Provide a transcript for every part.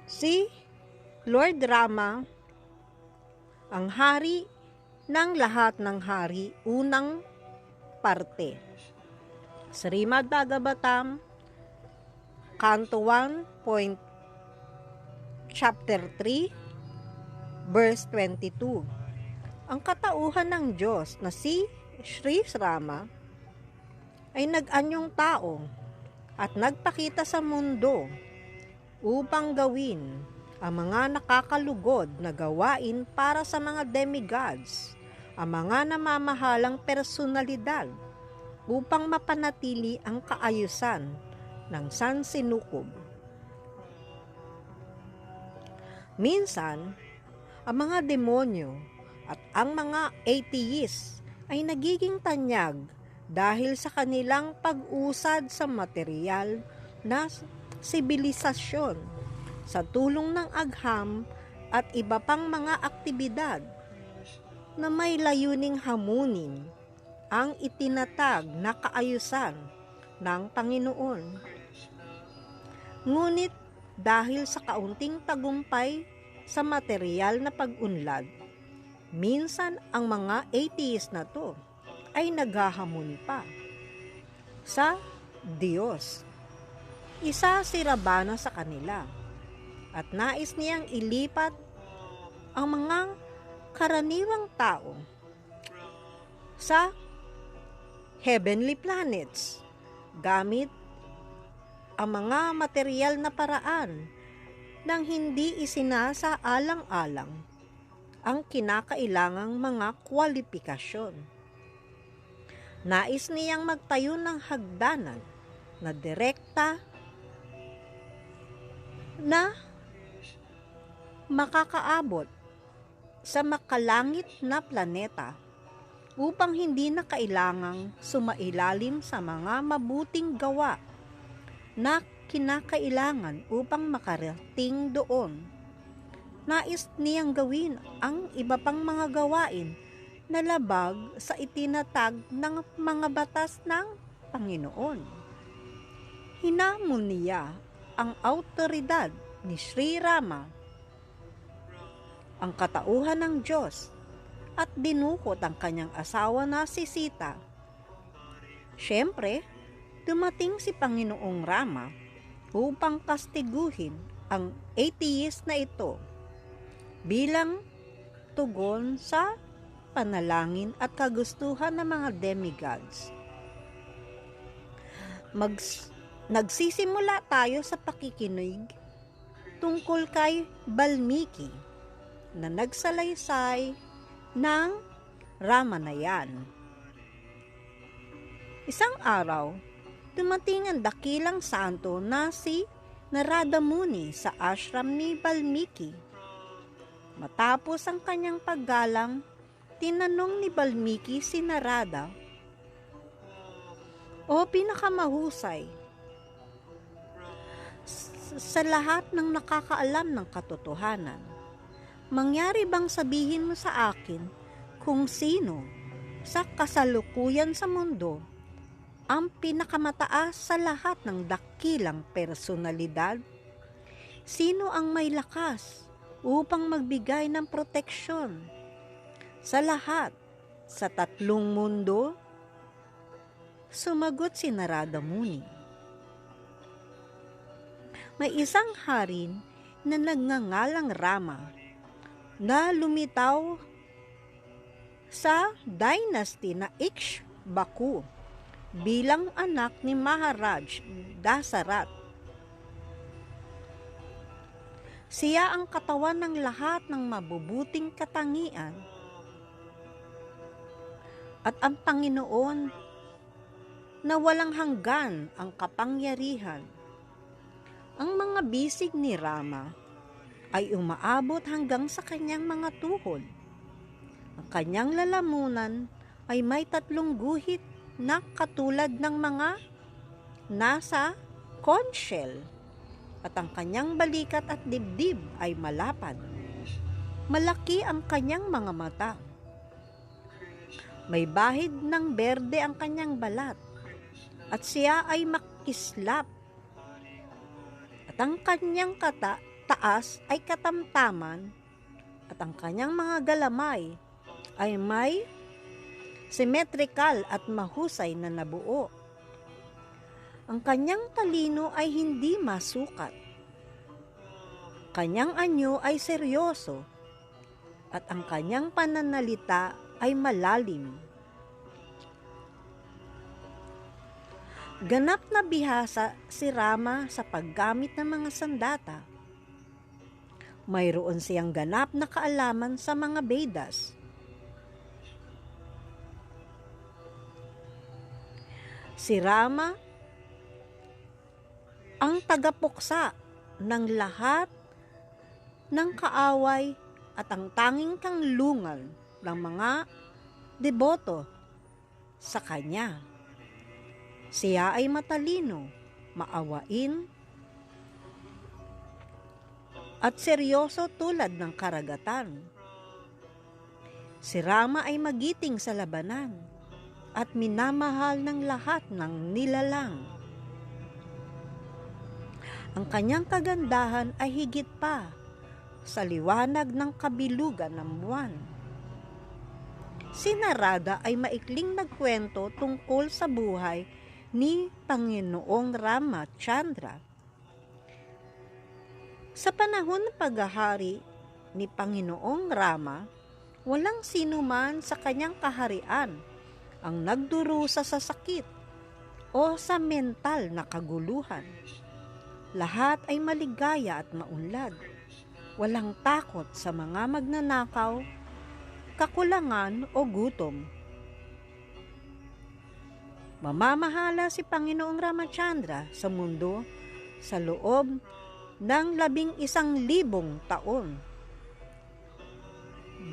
Si Lord Rama, ang hari ng lahat ng hari, unang parte. Srimad Bhagavatam, Canto 1, Chapter 3, Verse 22. Ang katauhan ng Diyos na si Sri Rama ay nag-anyong tao at nagpakita sa mundo upang gawin ang mga nakakalugod na gawain para sa mga demigods, ang mga namamahalang personalidad upang mapanatili ang kaayusan ng sansinukob. Minsan, ang mga demonyo at ang mga atheist ay nagiging tanyag dahil sa kanilang pag-usad sa material na sibilisasyon sa tulong ng agham at iba pang mga aktibidad na may layuning hamunin ang itinatag na kaayusan ng Panginoon. Ngunit dahil sa kaunting tagumpay sa material na pag-unlad, minsan ang mga atheist na to ay naghahamon pa sa Diyos. Isa si Ravana sa kanila at nais niyang ilipat ang mga karaniwang tao sa heavenly planets gamit ang mga material na paraan nang hindi isinasaalang-alang ang kinakailangang mga kwalifikasyon. Nais niyang magtayo ng hagdanan na direkta na makakaabot sa makalangit na planeta upang hindi na kailangang sumailalim sa mga mabuting gawa na kinakailangan upang makarating doon. Nais niyang gawin ang iba pang mga gawain na labag sa itinatag ng mga batas ng Panginoon. Hinamon niya ang awtoridad ni Sri Rama, ang katauhan ng Diyos, at dinukot ang kanyang asawa na si Sita. Siyempre, dumating si Panginoong Rama upang kastiguhin ang atheist na ito bilang tugon sa panalangin at kagustuhan ng mga demigods. Nagsisimula tayo sa pakikinig tungkol kay Balmiki na nagsalaysay ng Ramanayan. Isang araw, dumating ang dakilang santo na si Narada Muni sa ashram ni Balmiki. Matapos ang kanyang paggalang, tinanong ni Balmiki si Narada, "O pinakamahusay, sa lahat ng nakakaalam ng katotohanan, mangyari bang sabihin mo sa akin kung sino sa kasalukuyan sa mundo ang pinakamataas sa lahat ng dakilang personalidad? Sino ang may lakas upang magbigay ng proteksyon sa lahat sa tatlong mundo?" Sumagot si Narada Muni, "May isang harin na nagngangalang Rama na lumitaw sa dynasty na Ikshbaku bilang anak ni Maharaj Dasarat. Siya ang katawan ng lahat ng mabubuting katangian at ang Panginoon na walang hanggan ang kapangyarihan. Ang mga bisig ni Rama ay umaabot hanggang sa kanyang mga tuhod. Ang kanyang lalamunan ay may 3 guhit na katulad ng mga nasa conch shell, at ang kanyang balikat at dibdib ay malapad. Malaki ang kanyang mga mata. May bahid ng berde ang kanyang balat, at siya ay makislap. At ang kanyang taas ay katamtaman at ang kanyang mga galamay ay may symmetrical at mahusay na nabuo. Ang kanyang talino ay hindi masukat. Kanyang anyo ay seryoso at ang kanyang pananalita ay malalim. Ganap na bihasa si Rama sa paggamit ng mga sandata. Mayroon siyang ganap na kaalaman sa mga Vedas. Si Rama ang tagapuksa ng lahat ng kaaway at ang tanging kanlungan ng mga deboto sa kanya. Siya ay matalino, maawain, at seryoso tulad ng karagatan. Si Rama ay magiting sa labanan at minamahal ng lahat ng nilalang. Ang kanyang kagandahan ay higit pa sa liwanag ng kabilugan ng buwan. Si Narada ay maikling nagkwento tungkol sa buhay ni Panginoong Ramachandra. Sa panahon ng paghahari ni Panginoong Rama, walang sinuman sa kanyang kaharian ang nagdurusa sa sakit o sa mental na kaguluhan. Lahat ay maligaya at maunlad. Walang takot sa mga magnanakaw, kakulangan o gutom. Mamamahala si Panginoong Ramachandra sa mundo sa loob ng 11,000 taon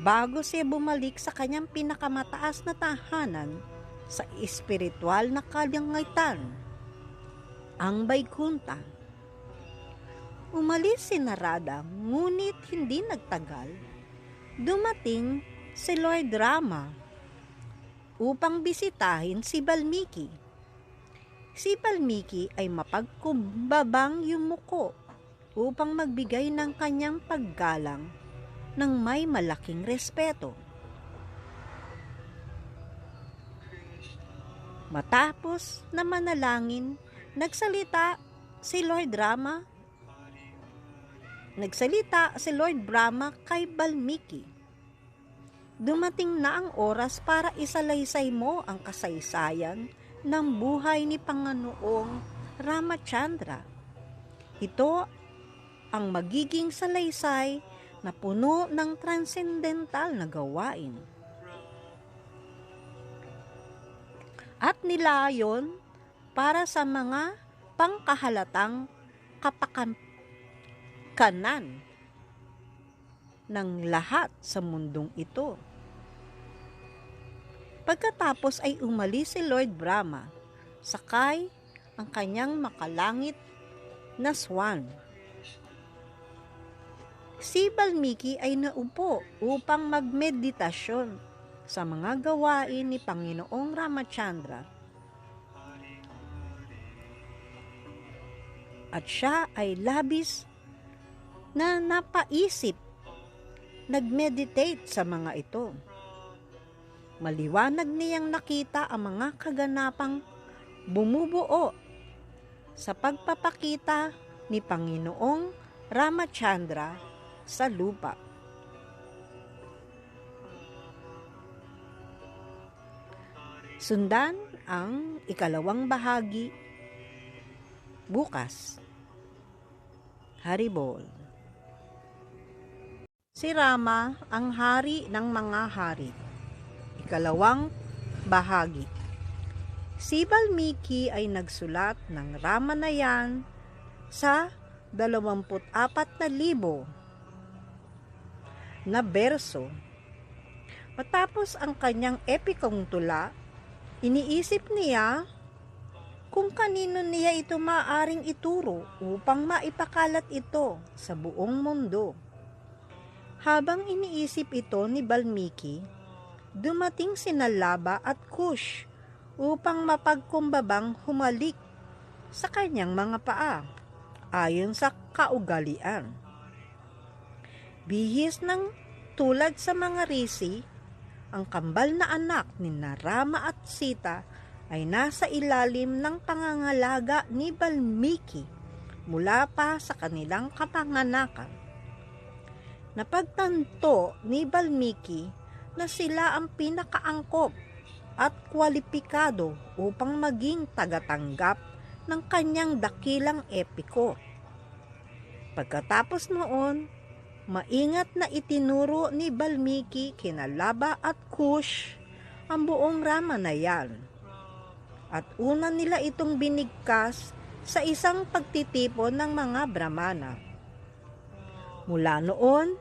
bago siya bumalik sa kanyang pinakamataas na tahanan sa espiritual na kalangitan, ang Vaikunta. Umalis si Narada, ngunit hindi nagtagal. Dumating si Lord Rama upang bisitahin si Valmiki. Si Valmiki ay mapagkumbabang yumuko upang magbigay ng kanyang paggalang ng may malaking respeto. Matapos na manalangin, nagsalita si Lord Brahma kay Valmiki. Dumating na ang oras para isalaysay mo ang kasaysayan ng buhay ni Panginoong Ramachandra. Ito ang magiging salaysay na puno ng transcendental na gawain. At nilayon para sa mga pangkahalatang kapakanan ng lahat sa mundong ito. Pagkatapos ay umalis si Lord Brahma, sakay ang kanyang makalangit na swan. Si Valmiki ay naupo upang magmeditasyon sa mga gawain ni Panginoong Ramachandra. At siya ay labis na napaisip, nagmeditate sa mga ito. Maliwanag niyang nakita ang mga kaganapang bumubuo sa pagpapakita ni Panginoong Ramachandra sa lupa. Sundan ang ikalawang bahagi bukas. Haribol. Si Rama, ang hari ng mga hari. Ikalawang bahagi. Si Valmiki ay nagsulat ng Ramanayan sa 24,000 na berso. Matapos ang kanyang epikong tula, iniisip niya kung kanino niya ito maaring ituro upang maipakalat ito sa buong mundo. Habang iniisip ito ni Valmiki, dumating sina Laba at Kush upang mapagkumbabang humalik sa kanyang mga paa ayon sa kaugalian. Bihis ng tulad sa mga risi, ang kambal na anak ni Rama at Sita ay nasa ilalim ng pangangalaga ni Valmiki mula pa sa kanilang kapanganakan. Napagtanto ni Valmiki na sila ang pinakaangkop at kwalipikado upang maging tagatanggap ng kanyang dakilang epiko. Pagkatapos noon, maingat na itinuro ni Valmiki kina Laba at Kush ang buong Ramanayan. At una nila itong binigkas sa isang pagtitipon ng mga Brahmana. Mula noon,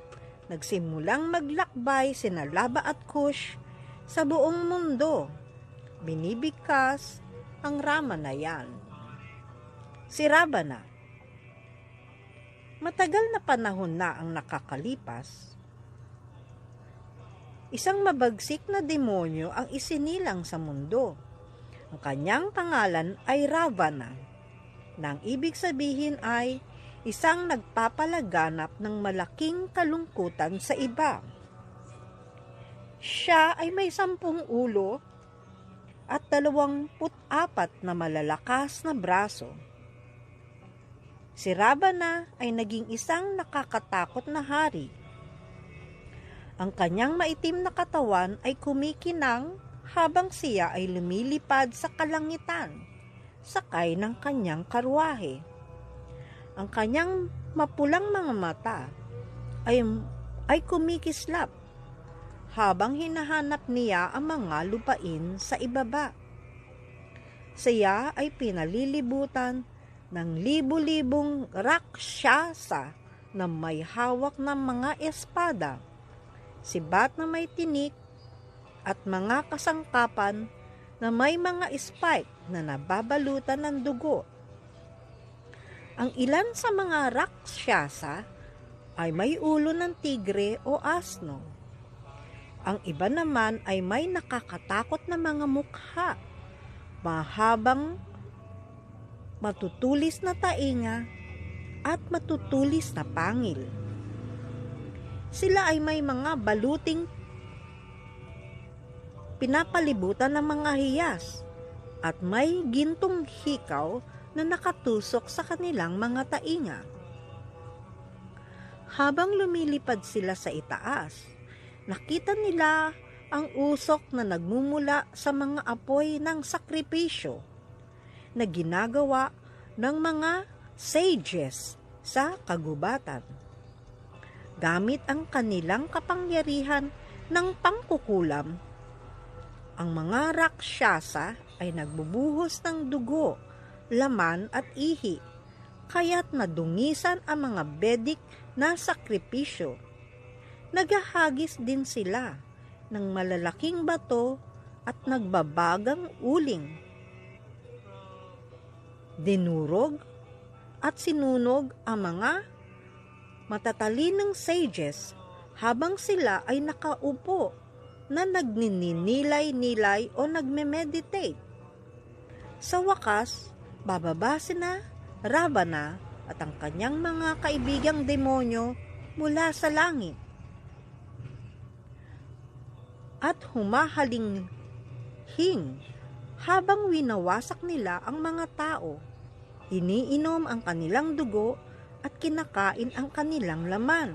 nagsimulang maglakbay sina Laba at Kush sa buong mundo. Binibigkas ang Ramanayan. Si Ravana. Matagal na panahon na ang nakakalipas. Isang mabagsik na demonyo ang isinilang sa mundo. Ang kanyang pangalan ay Ravana, na ang ibig sabihin ay isang nagpapalaganap ng malaking kalungkutan sa iba. Siya ay may 10 ulo at 24 na malalakas na braso. Si Ravana ay naging isang nakakatakot na hari. Ang kanyang maitim na katawan ay kumikinang habang siya ay lumilipad sa kalangitan, sakay ng kanyang karwahe. Ang kanyang mapulang mga mata ay kumikislap habang hinahanap niya ang mga lupain sa ibaba. Siya ay pinalilibutan ng libu-libong rakshasa na may hawak ng mga espada, sibat na may tinik, at mga kasangkapan na may mga spike na nababalutan ng dugo. Ang ilan sa mga rakshasa ay may ulo ng tigre o asno. Ang iba naman ay may nakakatakot na mga mukha, mahabang matutulis na tainga at matutulis na pangil. Sila ay may mga baluting pinapalibutan ng mga hiyas at may gintong hikaw na nakatusok sa kanilang mga tainga. Habang lumilipad sila sa itaas, nakita nila ang usok na nagmumula sa mga apoy ng sakripisyo na ginagawa ng mga sages sa kagubatan. Gamit ang kanilang kapangyarihan ng pangkukulam, ang mga rakshasa ay nagbubuhos ng dugo, laman at ihi, kaya't nadungisan ang mga Vedic na sakripisyo. Naghahagis din sila ng malalaking bato at nagbabagang uling. Dinurog at sinunog ang mga matatalinong sages habang sila ay nakaupo na nagninilay-nilay o nagme-meditate. Sa wakas, bababa sina Ravana at ang kanyang mga kaibigang demonyo mula sa langit. At humahaling-hing habang winawasak nila ang mga tao, iniinom ang kanilang dugo at kinakain ang kanilang laman.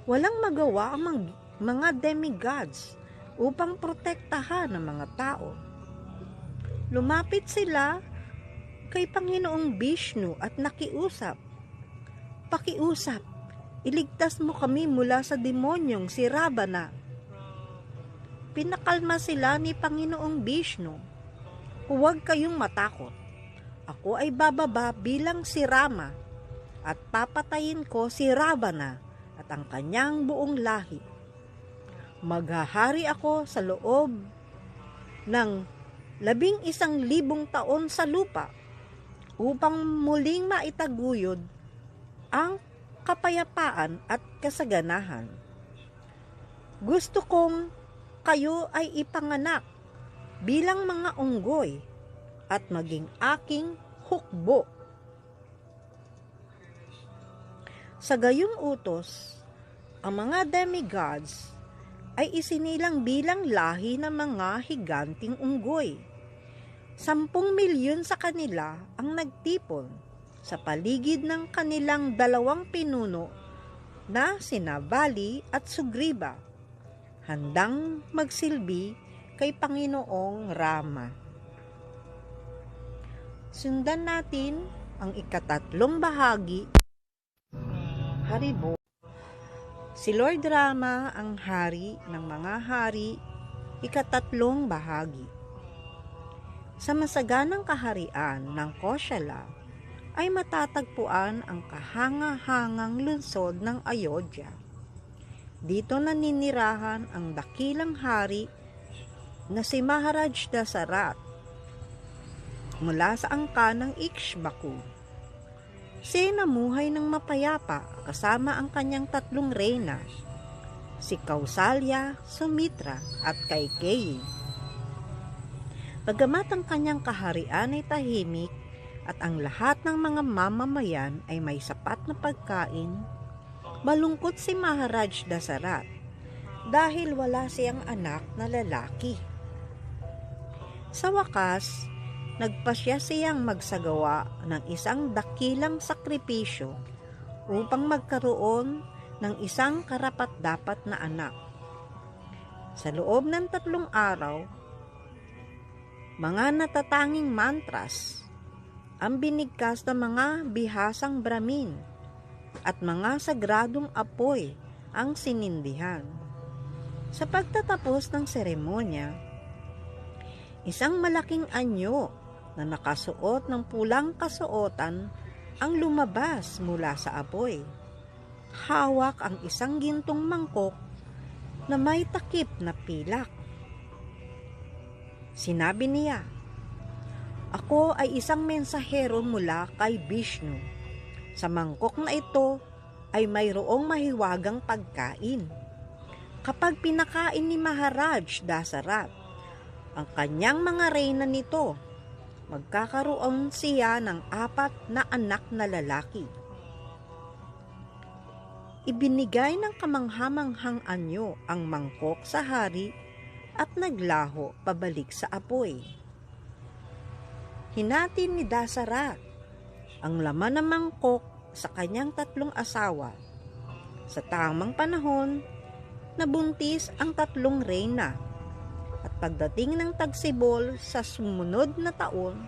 Walang magawa ang mga demigods upang protektahan ang mga tao. Lumapit sila kay Panginoong Vishnu at nakiusap, "Pakiusap, iligtas mo kami mula sa demonyong si Ravana." Pinakalma sila ni Panginoong Vishnu, "Huwag kayong matakot. Ako ay bababa bilang si Rama at papatayin ko si Ravana at ang kanyang buong lahi. Maghahari ako sa loob ng 11,000 taon sa lupa upang muling maitaguyod ang kapayapaan at kasaganahan. Gusto kong kayo ay ipanganak bilang mga unggoy at maging aking hukbo." Sa gayong utos, ang mga demigods ay isinilang bilang lahi ng mga higanting unggoy. 10 milyon sa kanila ang nagtipon sa paligid ng kanilang 2 pinuno na sina Bali at Sugriba, handang magsilbi kay Panginoong Rama. Sundan natin ang 3 bahagi. Haribo. Si Lord Rama ang hari ng mga hari, 3 bahagi. Sa masaganang kaharian ng Kosala ay matatagpuan ang kahanga-hangang lungsod ng Ayodhya. Dito naninirahan ang dakilang hari na si Maharaj Dasarat mula sa angka ng Ikshbaku. Siya namuhay ng mapayapa kasama ang kanyang 3 reyna, si Kausalya, Sumitra at Kaikeyi. Bagamat ang kanyang kaharian ay tahimik at ang lahat ng mga mamamayan ay may sapat na pagkain, malungkot si Maharaj Dasarat dahil wala siyang anak na lalaki. Sa wakas, nagpasya siyang magsagawa ng isang dakilang sakripisyo upang magkaroon ng isang karapat-dapat na anak. Sa loob ng 3 araw, mga natatanging mantras ang binigkas ng mga bihasang Brahmin at mga sagradong apoy ang sinindihan. Sa pagtatapos ng seremonya, isang malaking anyo na nakasuot ng pulang kasuotan ang lumabas mula sa apoy. Hawak ang isang gintong mangkok na may takip na pilak. Sinabi niya, "Ako ay isang mensahero mula kay Vishnu. Sa mangkok na ito ay mayroong mahiwagang pagkain. Kapag pinakain ni Maharaj Dasarat ang kanyang mga reyna nito, magkakaroon siya ng 4 na anak na lalaki." Ibinigay ng kamanghamanghang anyo ang mangkok sa hari at naglaho pabalik sa apoy. Hinati ni Dasarat ang laman ng mangkok sa kanyang 3 asawa. Sa tamang panahon, nabuntis ang 3 reyna. At pagdating ng tagsibol sa sumunod na taon,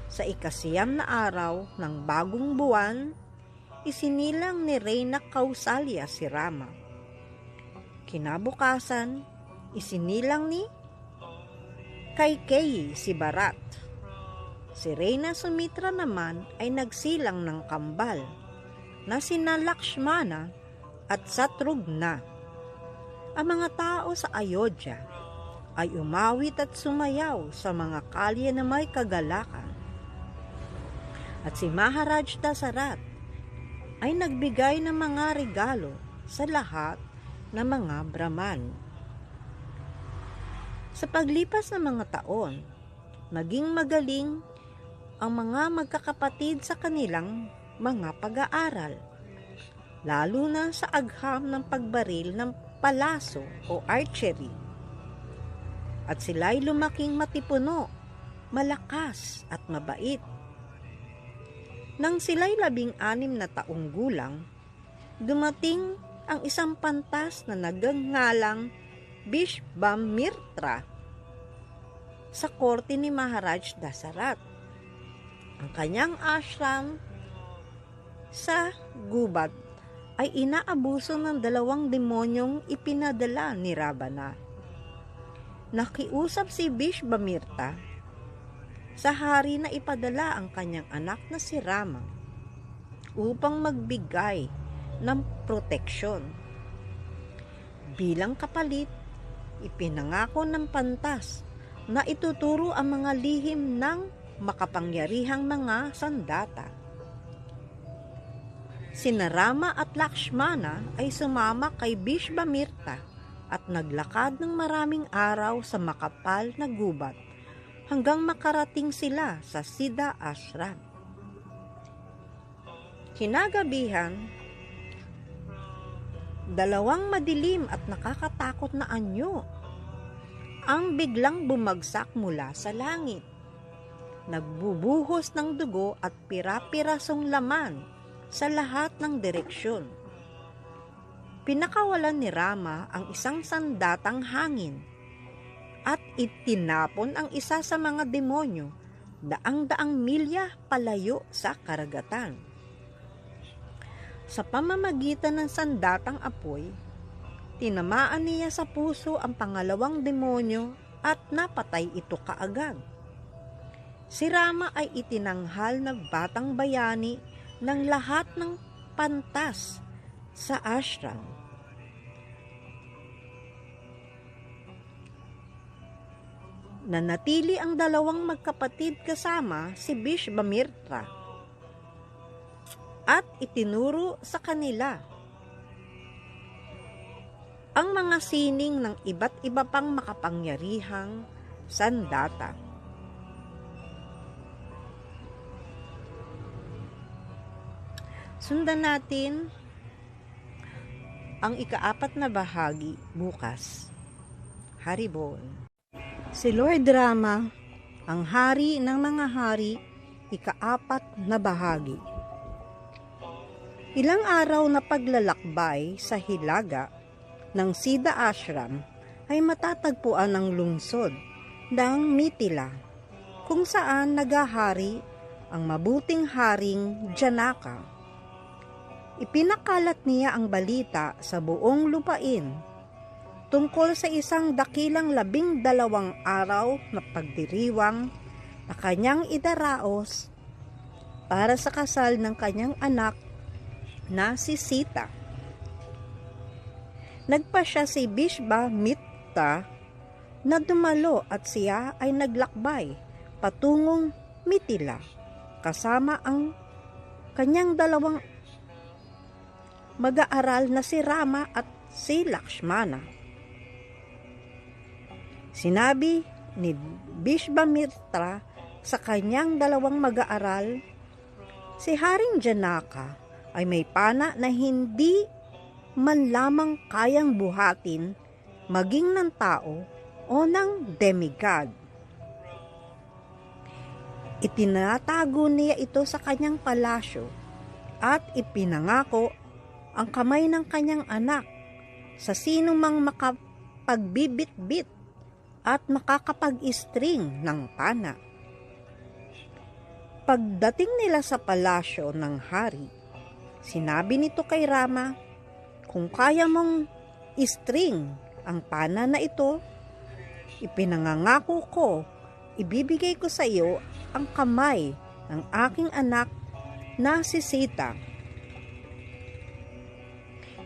sa 9 na araw ng bagong buwan, isinilang ni Reyna Kausalya si Rama. Kinabukasan, isinilang ni Kaikeyi si Bharat. Si Reyna Sumitra naman ay nagsilang ng kambal na sina Lakshmana at Satrugna. Ang mga tao sa Ayodhya ay umawit at sumayaw sa mga kalye na may kagalakan. At si Maharaj Dasarat ay nagbigay ng mga regalo sa lahat ng mga Brahman. Sa paglipas ng mga taon, naging magaling ang mga magkakapatid sa kanilang mga pag-aaral, lalo na sa agham ng pagbaril ng palaso o archery. At sila'y lumaking matipuno, malakas at mabait. Nang sila'y 16 na taong gulang, dumating ang isang pantas na nagngangalang Vishvamirtra sa korte ni Maharaj Dasarat. Ang kanyang ashram sa gubat ay inaabuso ng 2 demonyong ipinadala ni Ravana. Nakiusap si Vishvamirta sa hari na ipadala ang kanyang anak na si Rama upang magbigay ng proteksyon. Bilang kapalit, ipinangako ng pantas na ituturo ang mga lihim ng makapangyarihang mga sandata. Sina Rama at Lakshmana ay sumama kay Vishvamirta at naglakad ng maraming araw sa makapal na gubat hanggang makarating sila sa Siddha Ashram. Kinagabihan, dalawang madilim at nakakatakot na anyo ang biglang bumagsak mula sa langit. Nagbubuhos ng dugo at pira-pirasong laman sa lahat ng direksyon. Pinakawalan ni Rama ang isang sandatang hangin at itinapon ang isa sa mga demonyo daang-daang milya palayo sa karagatan. Sa pamamagitan ng sandatang apoy, tinamaan niya sa puso ang pangalawang demonyo at napatay ito kaagad. Si Rama ay itinanghal na batang bayani ng lahat ng pantas sa ashram. Nanatili ang dalawang magkapatid kasama si Vishvamirtra at itinuro sa kanila ang mga sining ng iba't iba pang makapangyarihang sandata. Sundan natin ang ika-4 na bahagi bukas. Haribol. Si Lord Rama, ang hari ng mga hari, ika-4 na bahagi. Ilang araw na paglalakbay sa hilaga ng Siddha Ashram ay matatagpuan ang lungsod ng Mithila, kung saan nagahari ang mabuting haring Janaka. Ipinakalat niya ang balita sa buong lupain tungkol sa isang dakilang 12 araw na pagdiriwang na kanyang idaraos para sa kasal ng kanyang anak na si Sita. Nagpasya si Vishvamitra na dumalo at siya ay naglakbay patungong Mithila kasama ang kanyang 2 mag-aaral na si Rama at si Lakshmana. Sinabi ni Vishvamitra sa kanyang 2 mag-aaral, si Haring Janaka ay may pana na hindi man lamang kayang buhatin maging ng tao o ng demigod. Itinatago niya ito sa kanyang palasyo at ipinangako ang kamay ng kanyang anak sa sino mang makapagbibit-bit at makakapag-istring ng pana. Pagdating nila sa palasyo ng hari, sinabi nito kay Rama, kung kaya mong istring ang pana na ito, ipinangangako ko, ibibigay ko sa iyo ang kamay ng aking anak na si Sita.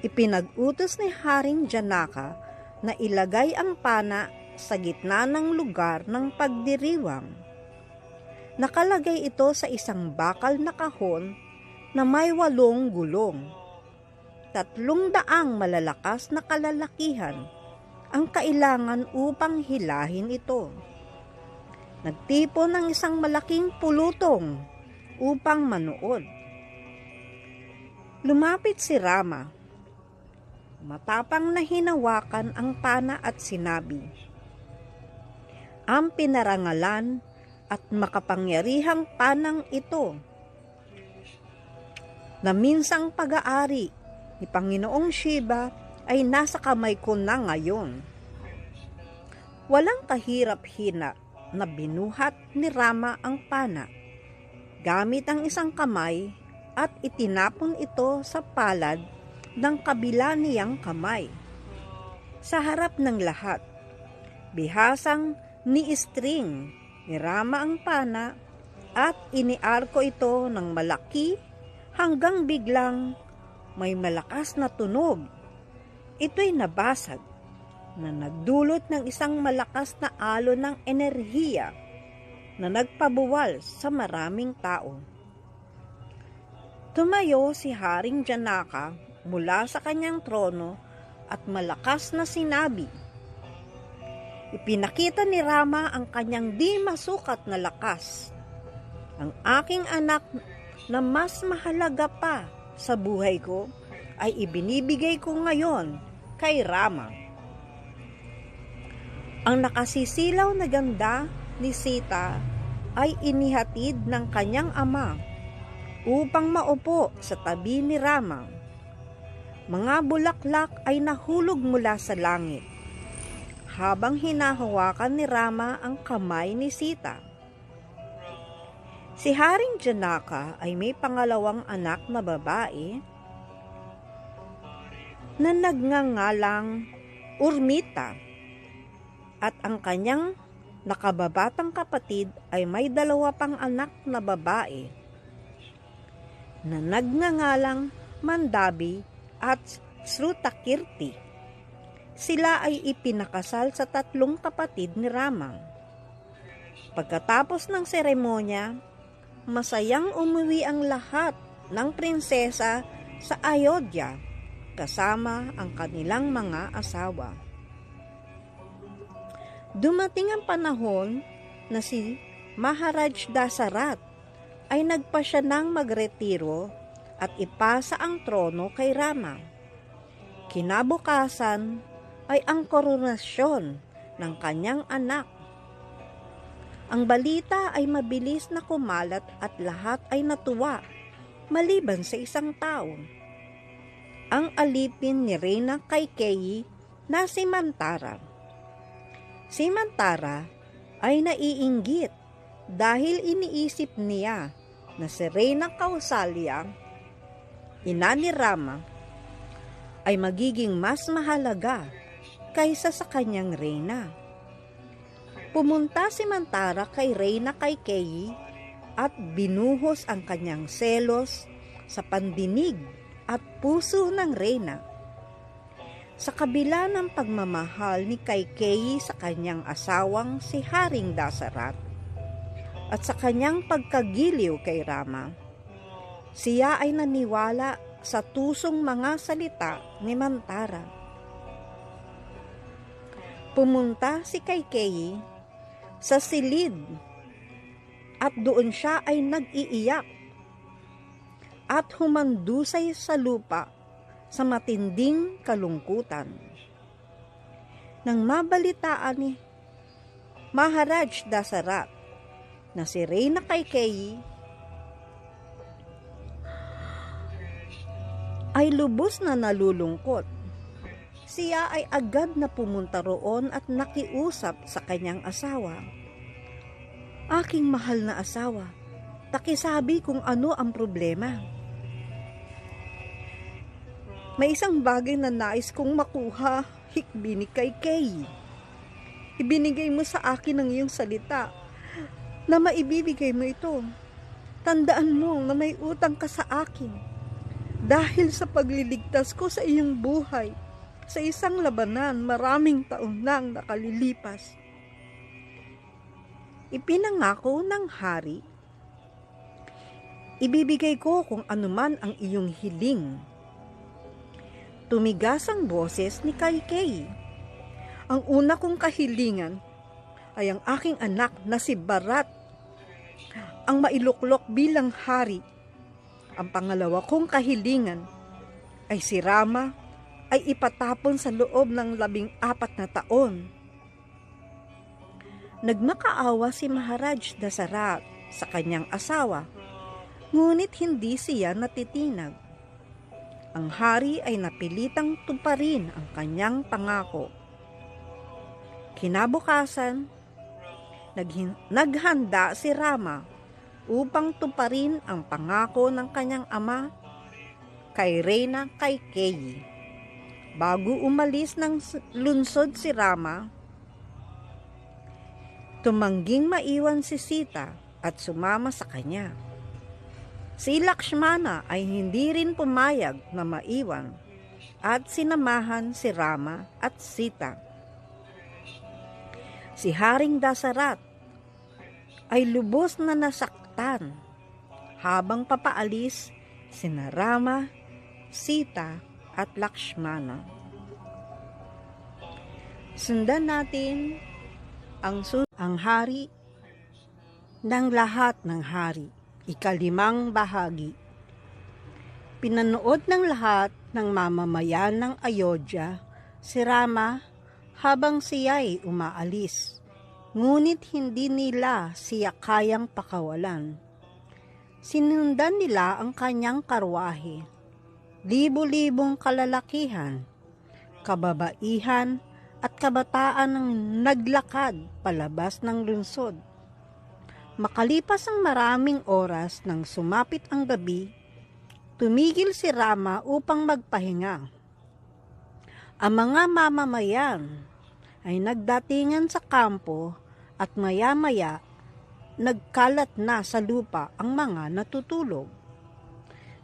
Ipinag-utos ni Haring Janaka na ilagay ang pana sa gitna ng lugar ng pagdiriwang. Nakalagay ito sa isang bakal na kahon na may 8 gulong. 300 malalakas na kalalakihan ang kailangan upang hilahin ito. Nagtipon ng isang malaking pulutong upang manood. Lumapit si Rama. Matapang na hinawakan ang pana at sinabi, ang pinarangalan at makapangyarihang panang ito na minsang pag-aari ni Panginoong Shiva ay nasa kamay ko na ngayon. Walang kahirap-hina na binuhat ni Rama ang pana gamit ang isang kamay at itinapon ito sa palad ng kabila niyang kamay. Sa harap ng lahat, bihasang ni-string ni Rama ang pana at iniarko ito ng malaki hanggang biglang may malakas na tunog. Ito'y nabasag na nagdulot ng isang malakas na alon ng enerhiya na nagpabuwal sa maraming tao. Tumayo si Haring Janaka mula sa kanyang trono at malakas na sinabi, ipinakita ni Rama ang kanyang di masukat na lakas. Ang aking anak na mas mahalaga pa sa buhay ko ay ibinibigay ko ngayon kay Rama. Ang nakasisilaw na ganda ni Sita ay inihatid ng kanyang ama upang maupo sa tabi ni Rama. Mga bulaklak ay nahulog mula sa langit habang hinahawakan ni Rama ang kamay ni Sita. Si Haring Janaka ay may pangalawang anak na babae na nagngangalang Urmita, at ang kanyang nakababatang kapatid ay may dalawa pang anak na babae na nagngangalang Mandabi at Srutakirti. Sila ay ipinakasal sa tatlong kapatid ni Rama. Pagkatapos ng seremonya, masayang umuwi ang lahat ng prinsesa sa Ayodhya kasama ang kanilang mga asawa. Dumating ang panahon na si Maharaj Dasarat ay nagpasya ng magretiro at ipasa ang trono kay Rama. Kinabukasan ay ang koronasyon ng kanyang anak. Ang balita ay mabilis na kumalat at lahat ay natuwa, maliban sa isang tao. Ang alipin ni Reyna Kaikeyi na si Mantara. Si Mantara ay naiinggit dahil iniisip niya na si Reyna Kausalya, ina ni Rama, ay magiging mas mahalaga kaysa sa kanyang reyna. Pumunta si Mantara kay Reyna Kaikeyi at binuhos ang kanyang selos sa pandinig at puso ng reyna. Sa kabila ng pagmamahal ni Kaikeyi sa kanyang asawang si Haring Dasarat at sa kanyang pagkagiliw kay Rama, siya ay naniwala sa tusong mga salita ni Mantara. Pumunta si Kaikeyi sa silid at doon siya ay nag-iiyak at humandusay sa lupa sa matinding kalungkutan. Nang mabalitaan ni Maharaj Dasarat na si Reyna Kaikeyi ay lubos na nalulungkot, siya ay agad na pumunta roon at nakiusap sa kanyang asawa. "Aking mahal na asawa, pakisabi kung ano ang problema. May isang bagay na nais kong makuha, hikbi ni Kaikeyi. Ibinigay mo sa akin ang iyong salita na maibibigay mo ito. Tandaan mo na may utang ka sa akin dahil sa pagliligtas ko sa iyong buhay sa isang labanan maraming taon nang nakalilipas. Ipinangako ng hari, ibibigay ko kung anuman ang iyong hiling." Tumigas ang boses ni Kaikeyi. "Ang una kong kahilingan ay ang aking anak na si Bharat ang mailuklok bilang hari. Ang pangalawa kong kahilingan ay si Rama ay ipatapon sa loob ng 14 na taon." Nagmakaawa si Maharaj Dasarat sa kanyang asawa, ngunit hindi siya natitinag. Ang hari ay napilitang tuparin ang kanyang pangako. Kinabukasan, naghanda si Rama upang tuparin ang pangako ng kanyang ama kay Reyna Kaikeyi. Bago umalis ng lungsod si Rama, tumangging maiwan si Sita at sumama sa kanya. Si Lakshmana ay hindi rin pumayag na maiwan at sinamahan si Rama at Sita. Si Haring Dasarat ay lubos na nasaktan habang papaalis sina Rama, Sita at Lakshmana. Sundan natin ang hari ng lahat ng hari. 5 bahagi. Pinanood ng lahat ng mamamayan ng Ayodhya si Rama habang siya'y umaalis. Ngunit hindi nila siya kayang pakawalan. Sinundan nila ang kanyang karwahe. Libo-libong kalalakihan, kababaihan at kabataan ang naglakad palabas ng lungsod. Makalipas ang maraming oras nang sumapit ang gabi, tumigil si Rama upang magpahinga. Ang mga mamamayan ay nagdatingan sa kampo at maya-maya nagkalat na sa lupa ang mga natutulog.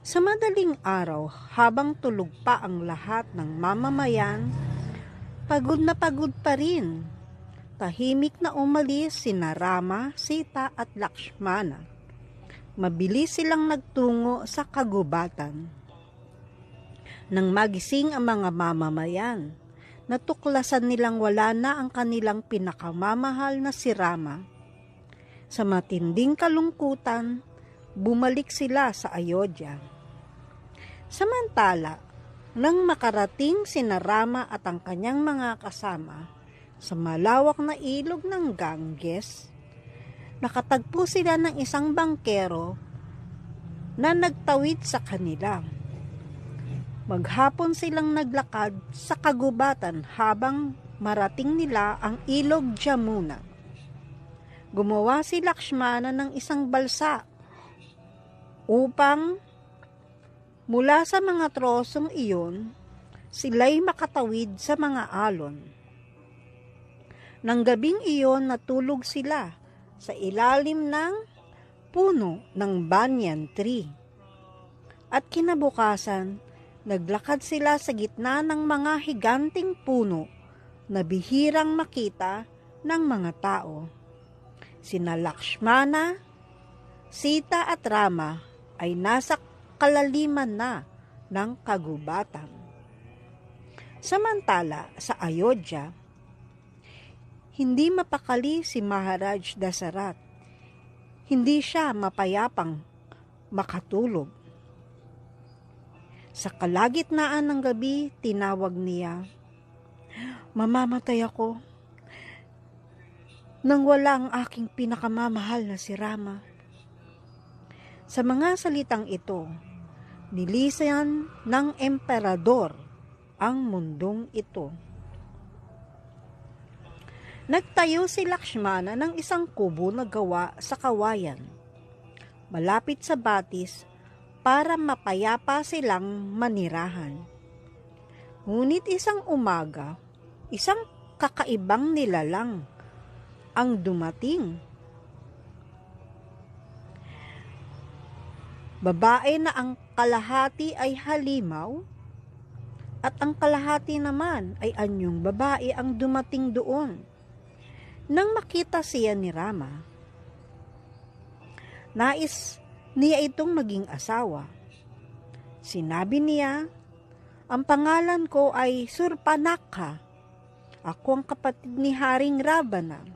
Sa madaling araw, habang tulog pa ang lahat ng mamamayan, pagod pa rin. Tahimik na umalis sina Rama, Sita at Lakshmana. Mabilis silang nagtungo sa kagubatan. Nang magising ang mga mamamayan, natuklasan nilang wala na ang kanilang pinakamamahal na si Rama. Sa matinding kalungkutan, bumalik sila sa Ayodhya. Samantala, nang makarating sina Rama at ang kanyang mga kasama sa malawak na ilog ng Ganges, nakatagpo sila ng isang bangkero na nagtawid sa kanila. Maghapon silang naglakad sa kagubatan habang marating nila ang ilog Jamuna. Gumawa si Lakshmana ng isang balsa upang mula sa mga trosong iyon, sila'y makatawid sa mga alon. Nang gabing iyon, natulog sila sa ilalim ng puno ng banyan tree. At kinabukasan, naglakad sila sa gitna ng mga higanting puno na bihirang makita ng mga tao. Sina Lakshmana, Sita at Rama ay nasa kalaliman na ng kagubatan. Samantala, sa Ayodhya, hindi mapakali si Maharaj Dasarat. Hindi siya mapayapang makatulog. Sa kalagitnaan ng gabi, tinawag niya, "Mamamatay ako nang wala ang aking pinakamamahal na si Rama." Sa mga salitang ito, nilisan ng emperador ang mundong ito. Nagtayo si Lakshmana ng isang kubo na gawa sa kawayan, malapit sa batis, para mapayapa silang manirahan. Ngunit isang umaga, isang kakaibang nilalang ang dumating. Babae na ang kalahati ay halimaw at ang kalahati naman ay anyong babae ang dumating doon. Nang makita siya ni Rama, nais niya itong maging asawa. Sinabi niya, "Ang pangalan ko ay Surpanakha. Ako ang kapatid ni Haring Ravana.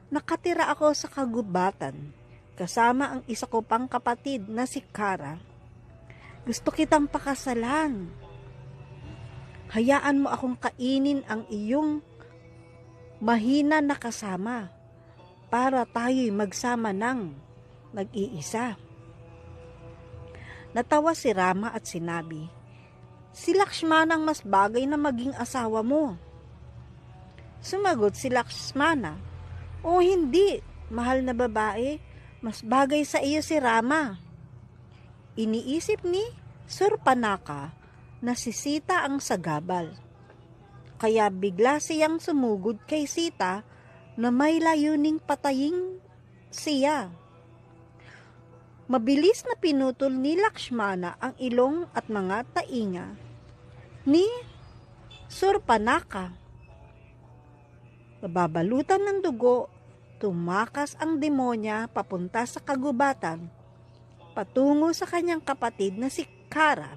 Nakatira ako sa kagubatan, kasama ang isa ko pang kapatid na si Kara. Gusto kitang pakasalan. Hayaan mo akong kainin ang iyong mahina na kasama para tayo'y magsama ng nag-iisa." Natawa si Rama at sinabi, "Si Lakshmana ang mas bagay na maging asawa mo." Sumagot si Lakshmana, "O hindi, mahal na babae, mas bagay sa iyo si Rama." Iniisip ni Surpanakha na si Sita ang sagabal. Kaya bigla siyang sumugod kay Sita na may layuning patayin siya. Mabilis na pinutol ni Lakshmana ang ilong at mga tainga ni Surpanakha. Nababalutan ng dugo, tumakas ang demonya papunta sa kagubatan, patungo sa kanyang kapatid na si Kara.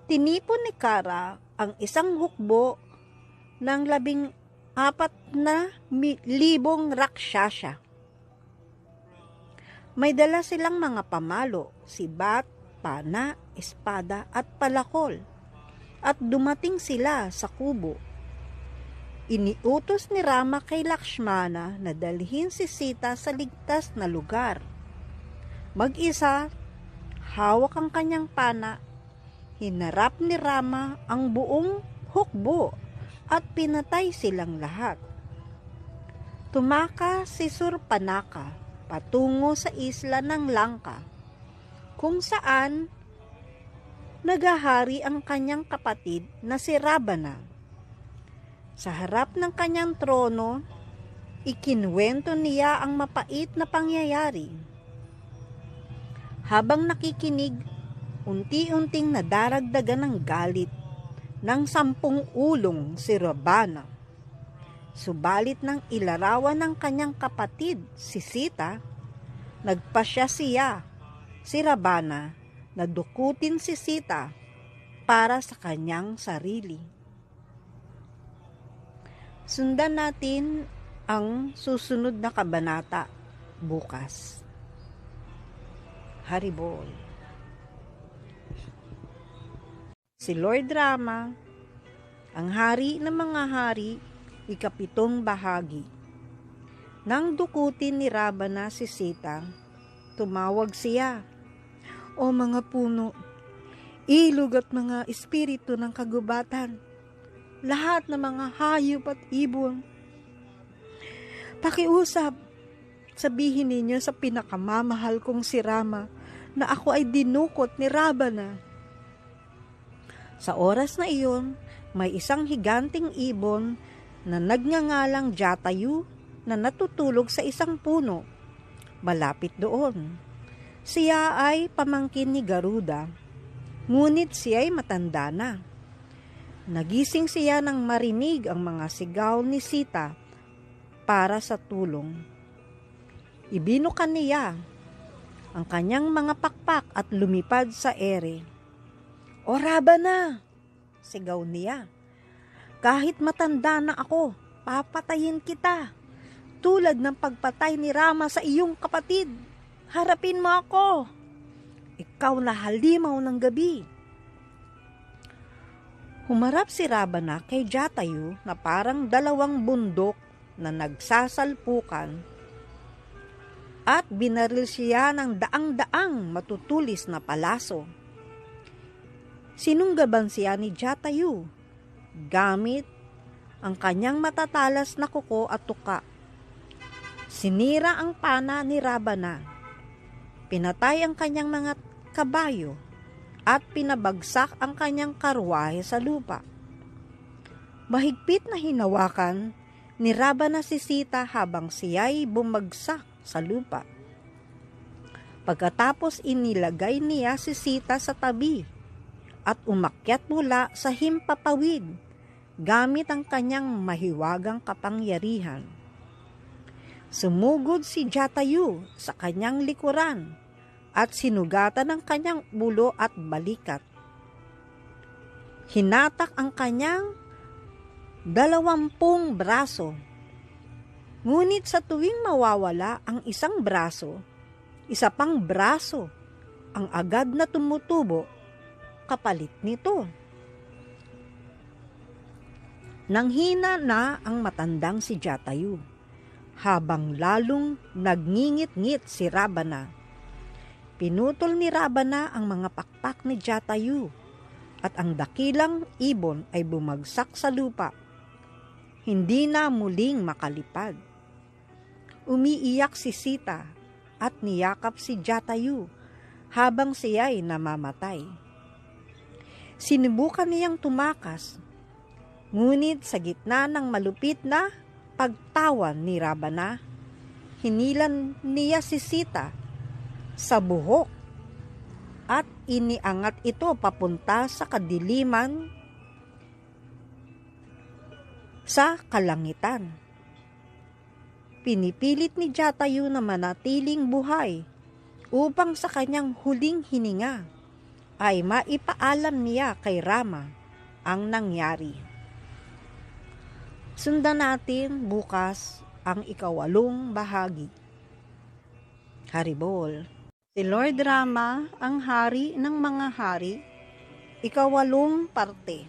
Tinipon ni Kara ang isang hukbo ng 14,000 rakshasa. May dala silang mga pamalo, sibat pana, espada at palakol, at dumating sila sa kubo. Iniutos ni Rama kay Lakshmana na dalhin si Sita sa ligtas na lugar. Mag-isa, hawak ang kanyang pana, hinarap ni Rama ang buong hukbo at pinatay silang lahat. Tumaka si Surpanaka patungo sa isla ng Langka, kung saan nagahari ang kanyang kapatid na si Ravana. Sa harap ng kanyang trono, ikinuwento niya ang mapait na pangyayari. Habang nakikinig, unti-unting nadaragdagan ng galit ng 10 ulong si Ravana. Subalit nang ilarawan ng kanyang kapatid, si Sita, nagpasya si Ravana, na dukutin si Sita para sa kanyang sarili. Sundan natin ang susunod na kabanata bukas. Haribol. Si Lord Rama, ang hari ng mga hari, 7 bahagi. Nang dukutin ni Ravana si Sita, tumawag siya, "O mga puno, ilog at mga espiritu ng kagubatan, lahat ng mga hayop at ibon, pakiusap, sabihin ninyo sa pinakamamahal kong si Rama na ako ay dinukot ni Ravana." Sa oras na iyon, may isang higanting ibon na nagngangalang Jatayu na natutulog sa isang puno malapit doon. Siya ay pamangkin ni Garuda, ngunit siya ay matanda na. Nagising siya nang marinig ang mga sigaw ni Sita para sa tulong. Ibinukan niya ang kanyang mga pakpak at lumipad sa ere. "O Ravana!" sigaw niya. "Kahit matanda na ako, papatayin kita. Tulad ng pagpatay ni Rama sa iyong kapatid. Harapin mo ako. Ikaw na halimaw ng gabi." Humarap si Ravana kay Jatayu na parang 2 bundok na nagsasalpukan at binaril siya ng daang-daang matutulis na palaso. Sinunggaban siya ni Jatayu gamit ang kanyang matatalas na kuko at tuka. Sinira ang pana ni Ravana, pinatay ang kanyang mga kabayo, at pinabagsak ang kanyang karwahe sa lupa. Mahigpit na hinawakan ni Ravana si Sita habang siya'y bumagsak sa lupa. Pagkatapos inilagay niya si Sita sa tabi at umakyat mula sa himpapawid gamit ang kanyang mahiwagang kapangyarihan. Sumugod si Jatayu sa kanyang likuran at sinugatan ang kanyang ulo at balikat. Hinatak ang kanyang 20 braso. Ngunit sa tuwing mawawala ang isang braso, isa pang braso ang agad na tumutubo kapalit nito. Nanghina na ang matandang si Jatayu, habang lalong nagngingit-ngit si Ravana. Pinutol ni Ravana ang mga pakpak ni Jatayu at ang dakilang ibon ay bumagsak sa lupa. Hindi na muling makalipad. Umiiyak si Sita at niyakap si Jatayu habang siya'y namamatay. Sinubukan niyang tumakas, ngunit sa gitna ng malupit na pagtawan ni Ravana, hinilan niya si Sita sa buhok at iniangat ito papunta sa kadiliman sa kalangitan. Pinipilit ni Jatayu na manatiling buhay upang sa kanyang huling hininga ay maipaalam niya kay Rama ang nangyari. Sundan natin bukas ang 8 bahagi. Haribol. Si Lord Rama ang hari ng mga hari, 8 parte.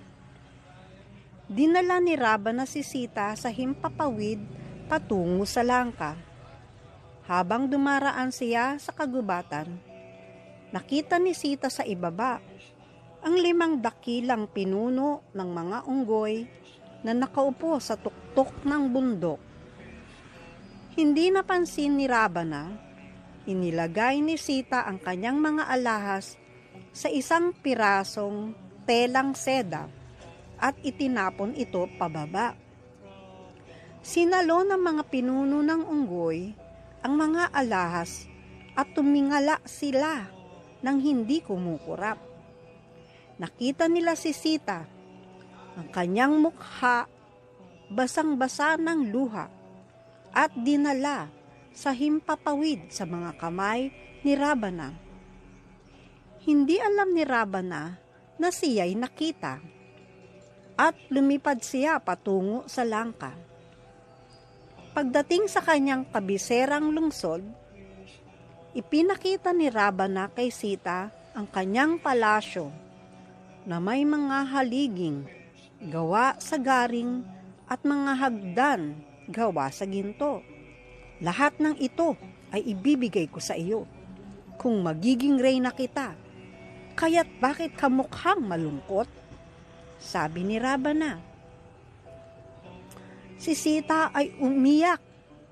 Dinala ni Ravana si Sita sa himpapawid patungo sa Langka. Habang dumaraan siya sa kagubatan, nakita ni Sita sa ibaba ang 5 dakilang pinuno ng mga unggoy na nakaupo sa tuktok ng bundok. Hindi napansin ni Ravana. Inilagay ni Sita ang kanyang mga alahas sa isang pirasong telang seda at itinapon ito pababa. Sinalo ng mga pinuno ng unggoy ang mga alahas at tumingala sila nang hindi kumukurap. Nakita nila si Sita, ang kanyang mukha basang-basa ng luha at dinala sa himpapawid sa mga kamay ni Ravana. Hindi alam ni Ravana na siya'y nakita at lumipad siya patungo sa Langka. Pagdating sa kanyang kabiserang lungsod, ipinakita ni Ravana kay Sita ang kanyang palasyo na may mga haliging gawa sa garing at mga hagdan gawa sa ginto. Lahat ng ito ay ibibigay ko sa iyo kung magiging reyna kita. Kaya't bakit ka mukhang malungkot? Sabi ni Ravana. Si Sita ay umiyak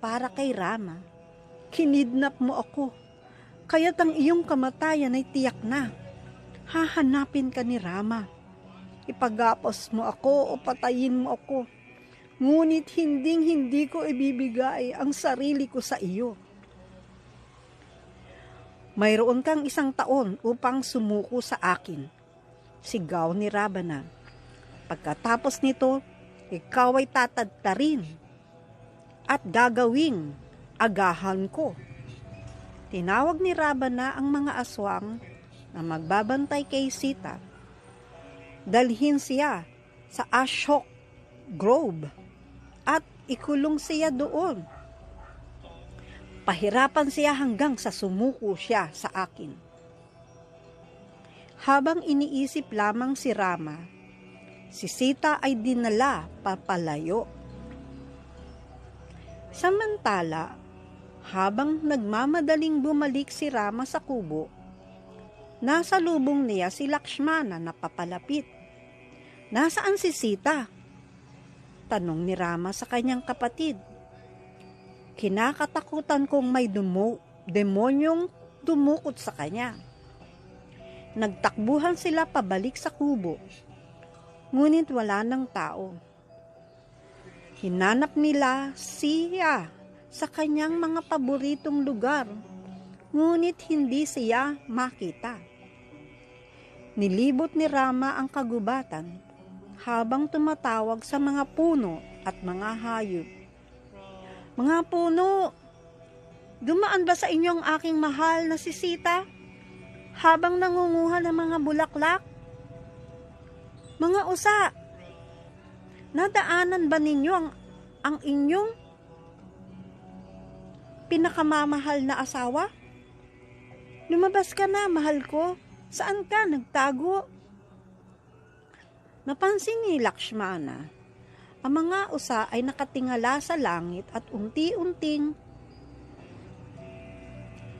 para kay Rama. Kinidnap mo ako, kaya't ang iyong kamatayan ay tiyak na. Hahanapin ka ni Rama. Ipagapos mo ako o patayin mo ako. Ngunit hindi ko ibibigay ang sarili ko sa iyo. Mayroon kang 1 taon upang sumuko sa akin, sigaw ni Ravana. Pagkatapos nito, ikaw ay tatadtarin at gagawing agahan ko. Tinawag ni Ravana ang mga aswang na magbabantay kay Sita. Dalhin siya sa Ashok Grove at ikulong siya doon. Pahirapan siya hanggang sa sumuko siya sa akin. Habang iniisip lamang si Rama, si Sita ay dinala papalayo. Samantala, habang nagmamadaling bumalik si Rama sa kubo, nasa lubong niya si Lakshmana na papalapit. Nasaan si Sita? Tanong ni Rama sa kanyang kapatid. Kinakatakutan kong may demonyong dumukot sa kanya. Nagtakbuhan sila pabalik sa kubo, ngunit wala ng tao. Hinanap nila siya sa kanyang mga paboritong lugar, ngunit hindi siya makita. Nilibot ni Rama ang kagubatan habang tumatawag sa mga puno at mga hayop. Mga puno, dumaan ba sa inyo ang aking mahal na si Sita habang nangunguha ng mga bulaklak? Mga usa, nadaanan ba ninyo ang inyong pinakamamahal na asawa? Lumabas ka na, mahal ko. Saan ka nagtago? Napansin ni Lakshmana, ang mga usa ay nakatingala sa langit at unti-unting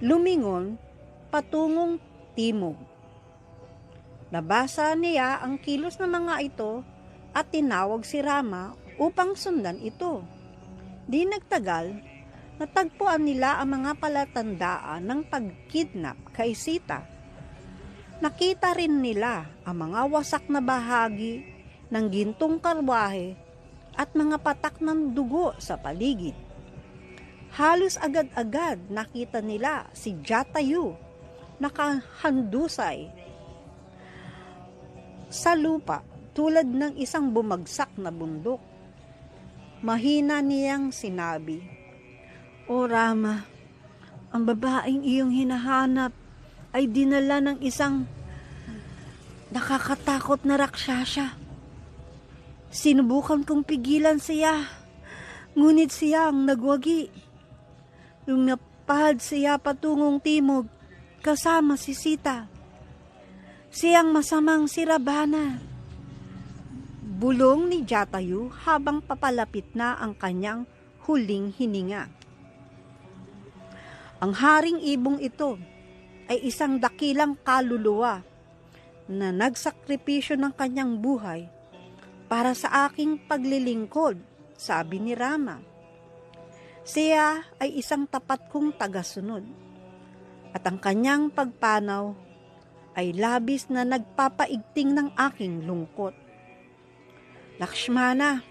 lumingon patungong timog. Nabasa niya ang kilos ng mga ito at tinawag si Rama upang sundan ito. Di nagtagal, natagpuan nila ang mga palatandaan ng pagkidnap kay Sita. Nakita rin nila ang mga wasak na bahagi ng gintong karwahe at mga patak ng dugo sa paligid. Halos agad-agad nakita nila si Jatayu nakahandusay sa lupa tulad ng isang bumagsak na bundok. Mahina niyang sinabi, "O Rama, ang babaeng iyong hinahanap ay dinala ng isang nakakatakot na rakshasa. Sinubukan kong pigilan siya, ngunit siya ang nagwagi. Lumapad siya patungong timog kasama si Sita. Siyang masamang si Ravana. Bulong ni Jatayu habang papalapit na ang kanyang huling hininga. Ang haring ibong ito ay isang dakilang kaluluwa na nagsakripisyo ng kanyang buhay para sa aking paglilingkod, sabi ni Rama. Siya ay isang tapat kong tagasunod at ang kanyang pagpanaw ay labis na nagpapaigting ng aking lungkot. Lakshmana,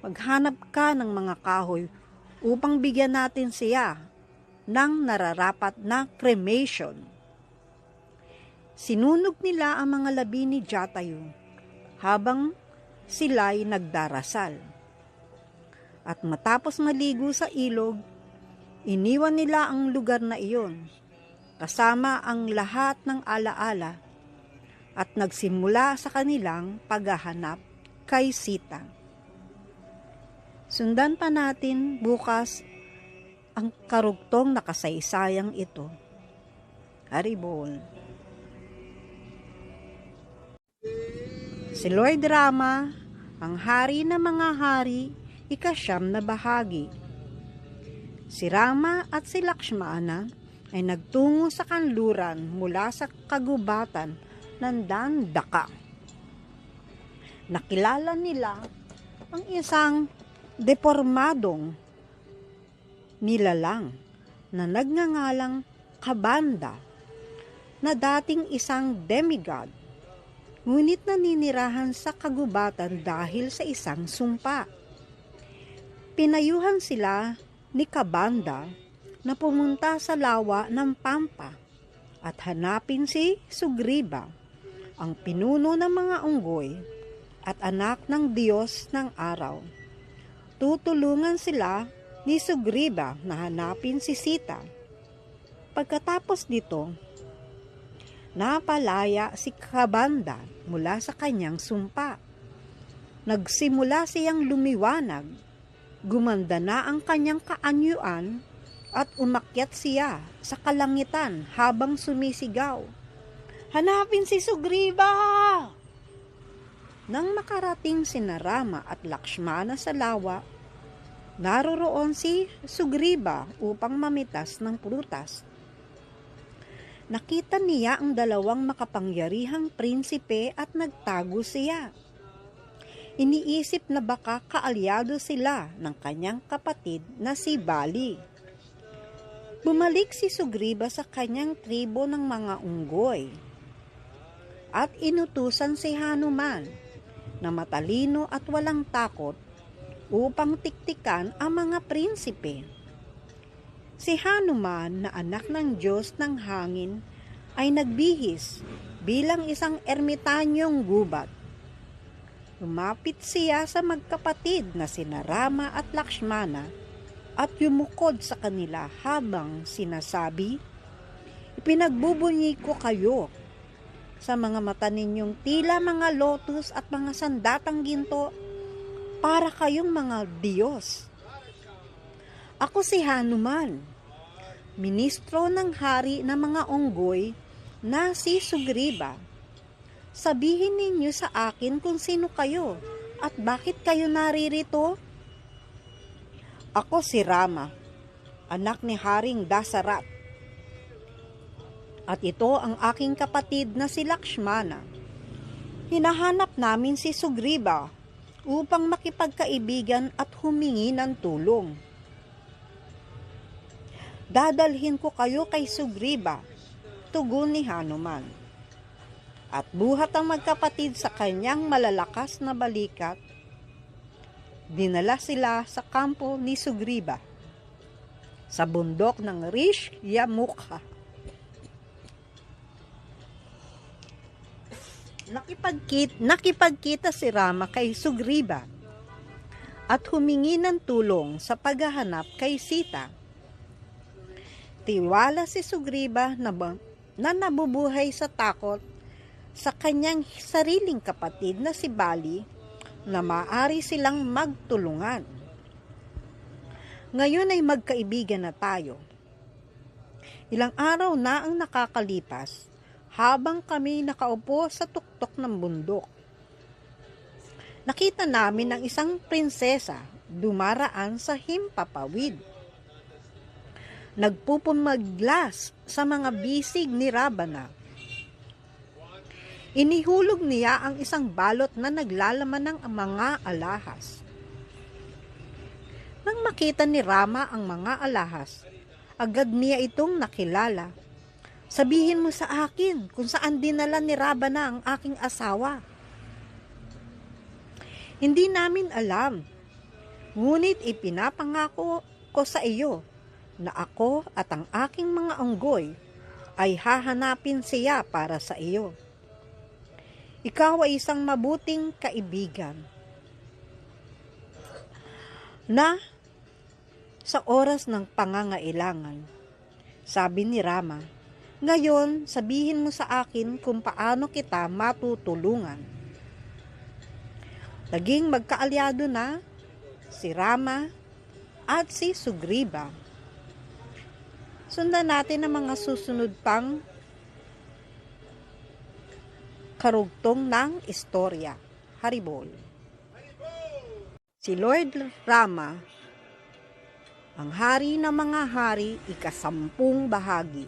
maghanap ka ng mga kahoy upang bigyan natin siya ng nararapat na cremation. Sinunog nila ang mga labi ni Jatayu habang sila'y nagdarasal. At matapos maligo sa ilog, iniwan nila ang lugar na iyon, kasama ang lahat ng alaala, at nagsimula sa kanilang paghahanap kay Sita. Sundan pa natin bukas ang karugtong na kasaysayang ito. Haribol. Si Lord Rama, ang hari ng mga hari, ika-9 na bahagi. Si Rama at si Lakshmana ay nagtungo sa kanluran mula sa kagubatan ng Dandaka. Nakilala nila ang isang depormadong nilalang na nagngangalang Kabanda na dating isang demigod, ngunit naninirahan sa kagubatan dahil sa isang sumpa. Pinayuhan sila ni Kabanda na pumunta sa lawa ng Pampa at hanapin si Sugriva, ang pinuno ng mga unggoy at anak ng Diyos ng araw. Tutulungan sila ni Sugriva na hanapin si Sita. Pagkatapos nito, napalaya si Kabanda mula sa kanyang sumpa. Nagsimula siyang lumiwanag, gumanda na ang kanyang kaanyuan at umakyat siya sa kalangitan habang sumisigaw, "Hanapin si Sugriva!" Nang makarating sina Rama at Lakshmana sa lawa, naroroon si Sugriva upang mamitas ng prutas. Nakita niya ang dalawang makapangyarihang prinsipe at nagtago siya. Iniisip na baka kaalyado sila ng kanyang kapatid na si Bali. Bumalik si Sugriva sa kanyang tribo ng mga unggoy at inutusan si Hanuman na matalino at walang takot upang tiktikan ang mga prinsipe. Si Hanuman na anak ng Diyos ng hangin ay nagbihis bilang isang ermitanyong gubat. Lumapit siya sa magkapatid na sina Rama at Lakshmana at yumukod sa kanila habang sinasabi, "Ipinagbubunyi ko kayo sa mga mata ninyong tila mga lotus at mga sandatang ginto para kayong mga Diyos. Ako si Hanuman, ministro ng hari ng mga unggoy na si Sugriva. Sabihin ninyo sa akin kung sino kayo at bakit kayo naririto?" "Ako si Rama, anak ni Haring Dasarat. At ito ang aking kapatid na si Lakshmana. Hinahanap namin si Sugriva upang makipagkaibigan at humingi ng tulong. Dadalhin ko kayo kay Sugriva," tugon ni Hanuman. At buhat ang magkapatid sa kanyang malalakas na balikat. Dinala sila sa kampo ni Sugriva sa bundok ng Rishyamukha. Nakipagkita si Rama kay Sugriva at humingi ng tulong sa paghahanap kay Sita. Tiwala si Sugriva na nabubuhay sa takot sa kanyang sariling kapatid na si Bali na maaari silang magtulungan. "Ngayon ay magkaibigan na tayo. Ilang araw na ang nakakalipas habang kami nakaupo sa tuktok ng bundok. Nakita namin ang isang prinsesa dumaraan sa himpapawid. Nagpupumaglas sa mga bisig ni Rabana. Inihulog niya ang isang balot na naglalaman ng mga alahas. Nang makita ni Rama ang mga alahas, agad niya itong nakilala. Sabihin mo sa akin kung saan dinala ni Rabana ang aking asawa. Hindi namin alam, ngunit ipinapangako ko sa iyo na ako at ang aking mga unggoy ay hahanapin siya para sa iyo. Ikaw ay isang mabuting kaibigan na sa oras ng pangangailangan. Sabi ni Rama, ngayon sabihin mo sa akin kung paano kita matutulungan. Naging magkaalyado na si Rama at si Sugriva. Sundan natin ang mga susunod pang karugtong ng istorya. Haribol. Si Lord Rama, ang hari ng mga hari, ika-10 bahagi.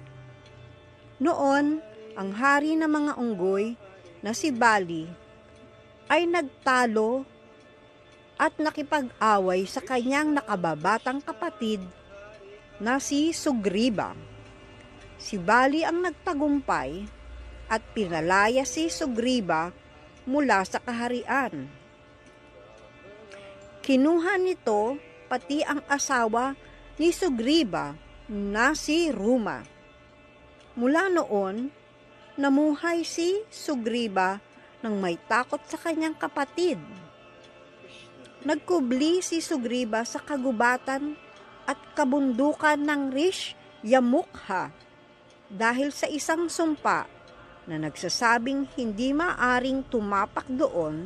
Noon, ang hari ng mga unggoy na si Bali ay nagtalo at nakipag-away sa kanyang nakababatang kapatid na si Sugriva. Si Bali ang nagtagumpay at pinalaya si Sugriva mula sa kaharian. Kinuha nito pati ang asawa ni Sugriva na si Ruma. Mula noon, namuhay si Sugriva nang may takot sa kanyang kapatid. Nagkubli si Sugriva sa kagubatan at kabundukan ng Rish Yamukha dahil sa isang sumpa na nagsasabing hindi maaring tumapak doon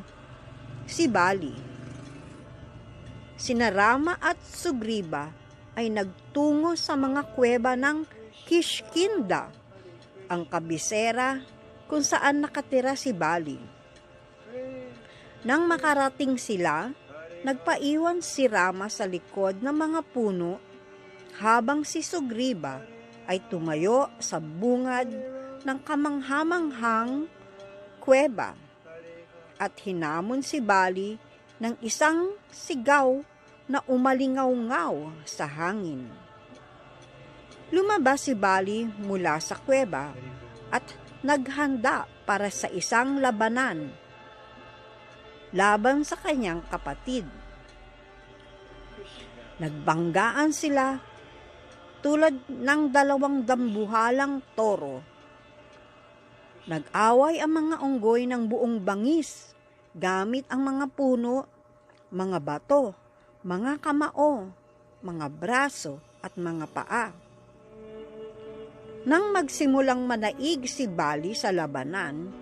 si Bali. Sina Rama at Sugriva ay nagtungo sa mga kuweba ng Kishkinda, ang kabisera kung saan nakatira si Bali. Nang makarating sila, nagpaiwan si Rama sa likod ng mga puno habang si Sugriva ay tumayo sa bungad ng kamanghamanghang kuweba at hinamon si Bali ng isang sigaw na umalingaw-ngaw sa hangin. Lumabas si Bali mula sa kuweba at naghanda para sa isang labanan laban sa kanyang kapatid. Nagbanggaan sila tulad ng 2 dambuhalang toro. Nag-away ang mga unggoy ng buong bangis gamit ang mga puno, mga bato, mga kamao, mga braso at mga paa. Nang magsimulang manaig si Bali sa labanan,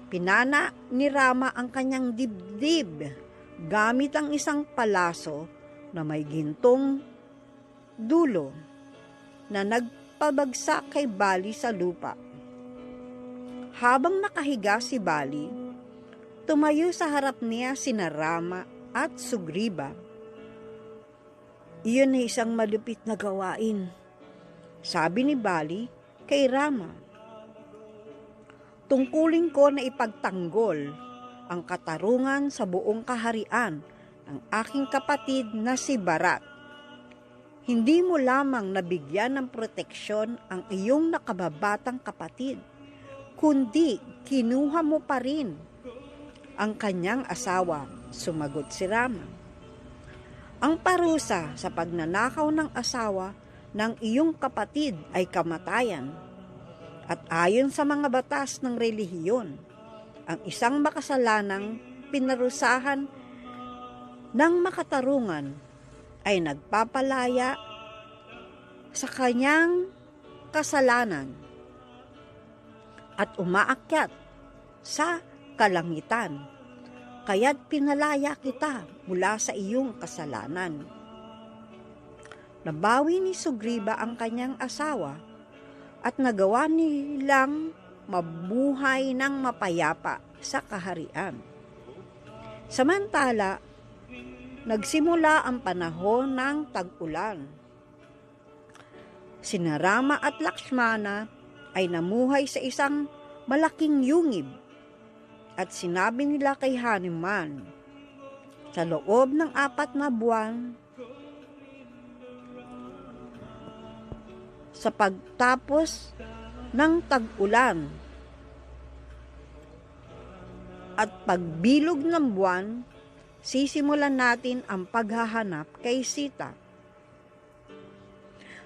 pinana ni Rama ang kanyang dibdib gamit ang isang palaso na may gintong dulo na nagpabagsak kay Bali sa lupa. Habang nakahiga si Bali, tumayo sa harap niya sina Rama at Sugriva. Iyon ay isang malupit na gawain, sabi ni Bali kay Rama. Tungkulin ko na ipagtanggol ang katarungan sa buong kaharian ng aking kapatid na si Bharat. Hindi mo lamang nabigyan ng proteksyon ang iyong nakababatang kapatid, kundi kinuha mo pa rin ang kanyang asawa, sumagot si Rama. Ang parusa sa pagnanakaw ng asawa ng iyong kapatid ay kamatayan. At ayon sa mga batas ng relihiyon, ang isang makasalanang pinarusahan ng makatarungan ay nagpapalaya sa kanyang kasalanan at umaakyat sa kalangitan. Kaya't pinalaya kita mula sa iyong kasalanan. Nabawi ni Sugriva ang kanyang asawa at nagawa nilang mabuhay ng mapayapa sa kaharian. Samantala, nagsimula ang panahon ng tag-ulan. Sina Rama at Lakshmana ay namuhay sa isang malaking yungib at sinabi nila kay Hanuman, sa loob ng 4 na buwan, sa pagtapos ng tag-ulan at pagbilog ng buwan, sisimulan natin ang paghahanap kay Sita.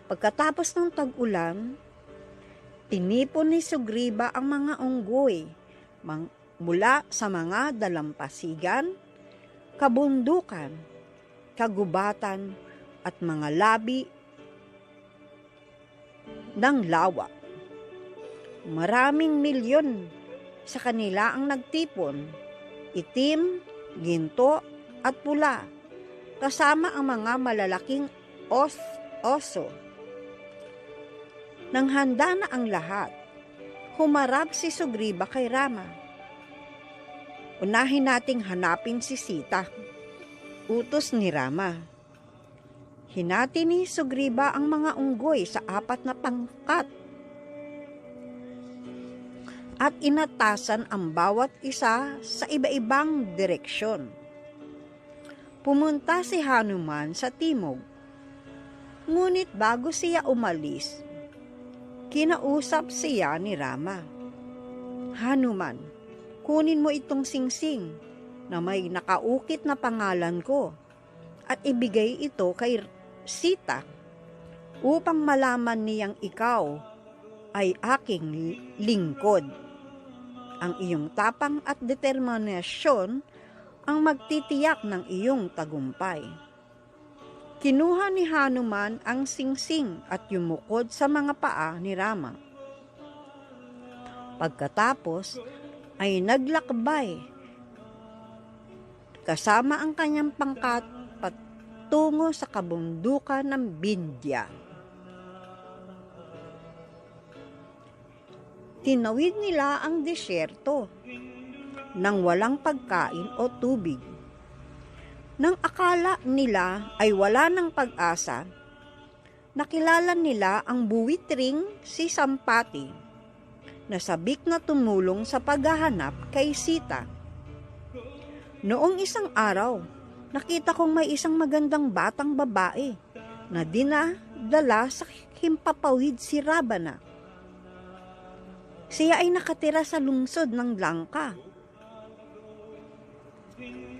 Pagkatapos ng tag-ulan, tinipon ni Sugriva ang mga unggoy mula sa mga dalampasigan, kabundukan, kagubatan at mga labi ng lawa. Maraming milyon sa kanila ang nagtipon, itim, ginto at pula, kasama ang mga malalaking oso. Nang handa na ang lahat, humarap si Sugriva kay Rama. Unahin nating hanapin si Sita, utos ni Rama. Hinati ni Sugriva ang mga unggoy sa 4 na pangkat at inatasan ang bawat isa sa iba-ibang direksyon. Pumunta si Hanuman sa timog. Ngunit bago siya umalis, kinausap siya ni Rama. Hanuman, kunin mo itong singsing na may nakaukit na pangalan ko at ibigay ito kay Sita upang malaman niyang ikaw ay aking lingkod. Ang iyong tapang at determinasyon ang magtitiyak ng iyong tagumpay. Kinuha ni Hanuman ang singsing at yumukod sa mga paa ni Rama. Pagkatapos ay naglakbay kasama ang kanyang pangkat patungo sa kabundukan ng Vindhya. Tinawid nila ang disyerto nang walang pagkain o tubig. Nang akala nila ay wala ng pag-asa, nakilala nila ang buwitring si Sampati na sabik na tumulong sa paghahanap kay Sita. Noong isang araw, nakita kong may isang magandang batang babae na dinadala sa himpapawid si Ravana. Siya ay nakatira sa lungsod ng Lanka,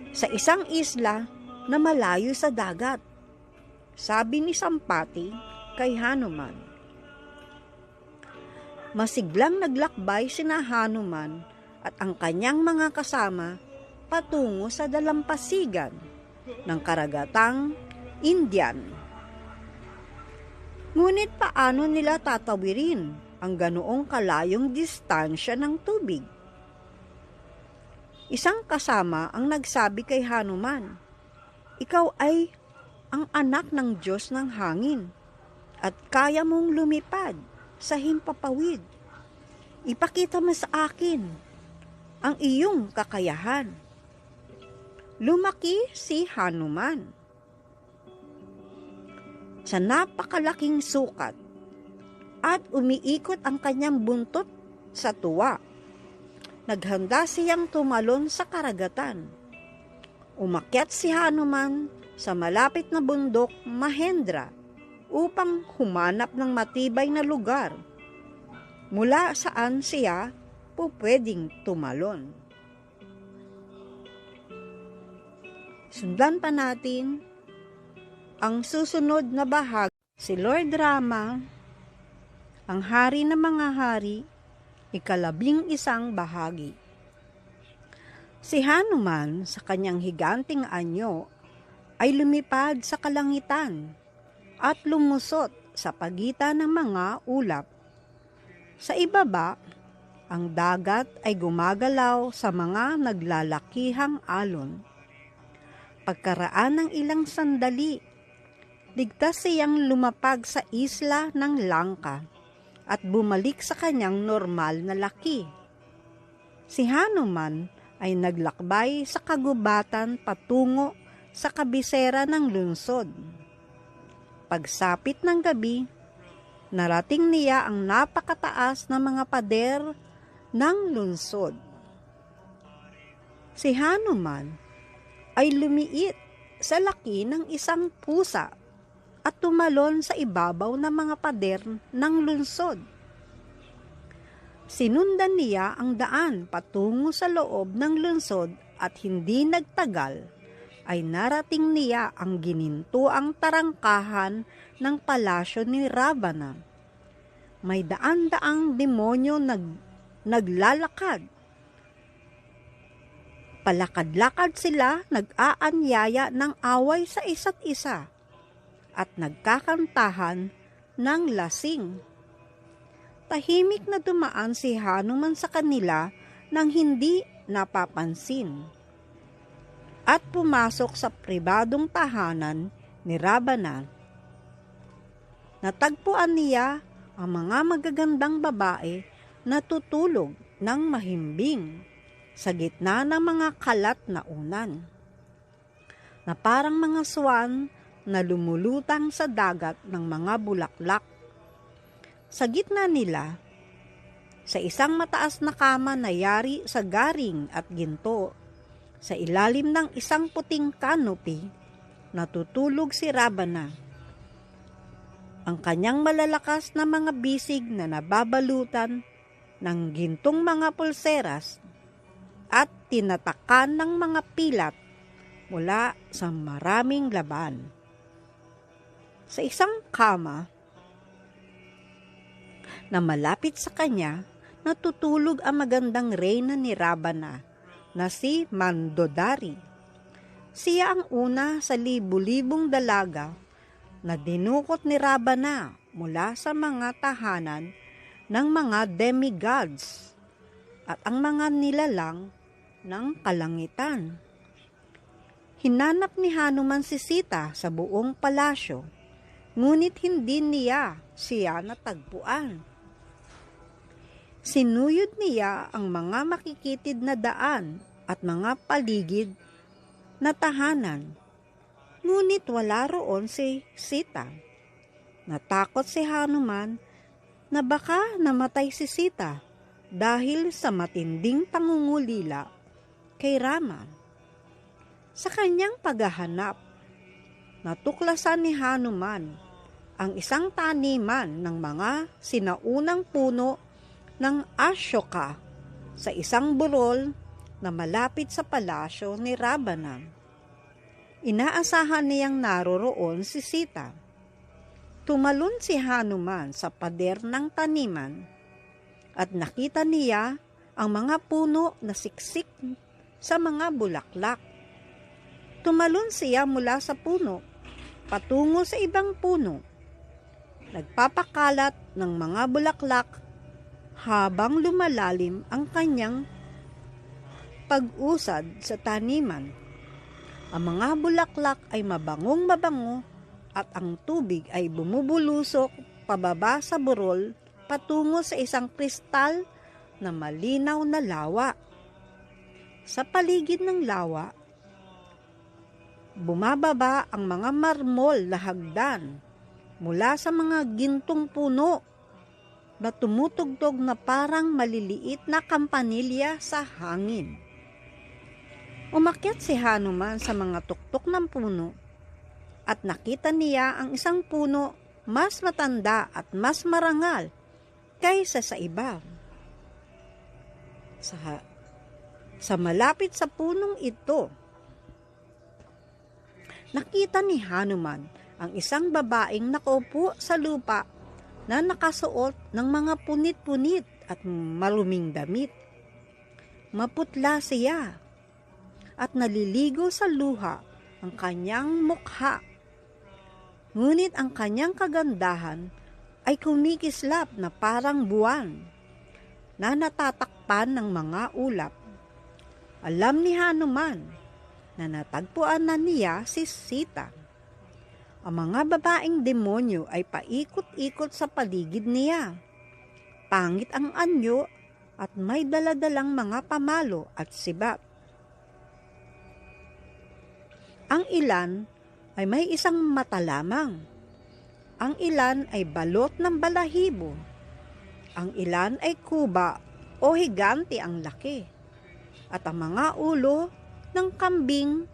sa isang isla na malayo sa dagat. Sabi ni Sampati kay Hanuman. Masiglang naglakbay sina Hanuman at ang kanyang mga kasama patungo sa dalampasigan ng karagatang Indian. Ngunit paano nila tatawirin ang ganoong kalayong distansya ng tubig? Isang kasama ang nagsabi kay Hanuman, ikaw ay ang anak ng Diyos ng hangin at kaya mong lumipad sa himpapawid. Ipakita mo sa akin ang iyong kakayahan. Lumaki si Hanuman sa napakalaking sukat at umiikot ang kanyang buntot sa tuwa. Naghanda siyang tumalon sa karagatan. Umakyat si Hanuman sa malapit na bundok Mahendra upang humanap ng matibay na lugar mula saan siya pupwedeng tumalon. Sundan pa natin ang susunod na bahagi. Si Lord Rama, ang hari ng mga hari, 11 bahagi. Si Hanuman sa kanyang higanting anyo ay lumipad sa kalangitan at lumusot sa pagitan ng mga ulap. Sa ibaba, ang dagat ay gumagalaw sa mga naglalakihang alon. Pagkaraan ng ilang sandali, ligtas siyang lumapag sa isla ng Lanka at bumalik sa kanyang normal na laki. Si Hanuman ay naglakbay sa kagubatan patungo sa kabisera ng lungsod. Pagsapit ng gabi, narating niya ang napakataas na mga pader ng lungsod. Si Hanuman ay lumiit sa laki ng isang pusa at tumalon sa ibabaw ng mga pader ng lungsod. Sinundan niya ang daan patungo sa loob ng lungsod at hindi nagtagal ay narating niya ang ginintuang tarangkahan ng palasyo ni Ravana. May daan-daang demonyo naglalakad. Palakad-lakad sila nag-aanyaya ng away sa isa't isa at nagkakantahan ng lasing. Tahimik na dumaan si Hanuman sa kanila nang hindi napapansin at pumasok sa pribadong tahanan ni Ravana. Natagpuan niya ang mga magagandang babae na tutulog ng mahimbing sa gitna ng mga kalat na unan, na parang mga swan na lumulutang sa dagat ng mga bulaklak. Sa gitna nila, sa isang mataas na kama na yari sa garing at ginto, sa ilalim ng isang puting canopy, natutulog si Ravana. Ang kanyang malalakas na mga bisig na nababalutan ng gintong mga pulseras at tinatakan ng mga pilat mula sa maraming laban. Sa isang kama na malapit sa kanya, natutulog ang magandang reyna ni Ravana na si Mandodari. Siya ang una sa libu-libong dalaga na dinukot ni Ravana mula sa mga tahanan ng mga demigods at ang mga nilalang ng kalangitan. Hinanap ni Hanuman si Sita sa buong palasyo, ngunit hindi niya siya natagpuan. Sinuyod niya ang mga makikitid na daan at mga paligid na tahanan, ngunit wala roon si Sita. Natakot si Hanuman na baka namatay si Sita dahil sa matinding pangungulila kay Rama. Sa kanyang paghahanap, natuklasan ni Hanuman ang isang taniman ng mga sinaunang puno ng Ashoka sa isang burol na malapit sa palasyo ni Ravana. Inaasahan niyang naroroon si Sita. Tumalon si Hanuman sa pader ng taniman at nakita niya ang mga puno na siksik sa mga bulaklak. Tumalon siya mula sa puno patungo sa ibang puno. Nagpapakalat ng mga bulaklak habang lumalalim ang kanyang pag-usad sa taniman. Ang mga bulaklak ay mabangong-mabango at ang tubig ay bumubulusok pababa sa burol patungo sa isang kristal na malinaw na lawa. Sa paligid ng lawa, bumababa ang mga marmol na hagdan mula sa mga gintong puno na tumutugtog na parang maliliit na kampanilya sa hangin. Umakyat si Hanuman sa mga tuktok ng puno at nakita niya ang isang puno mas matanda at mas marangal kaysa sa iba. Sa malapit sa punong ito, nakita ni Hanuman ang isang babaeng nakaupo sa lupa na nakasuot ng mga punit-punit at maruming damit. Maputla siya at naliligo sa luha ang kanyang mukha. Ngunit ang kanyang kagandahan ay kumikislap na parang buwan na natatakpan ng mga ulap. Alam ni Hanuman na natagpuan na niya si Sita. Ang mga babaeng demonyo ay paikot-ikot sa paligid niya. pangit ang anyo at may daladalang mga pamalo at sibat. Ang ilan ay may isang mata lamang. Ang ilan ay balot ng balahibo. Ang ilan ay kuba o higante ang laki. At ang mga ulo ng kambing,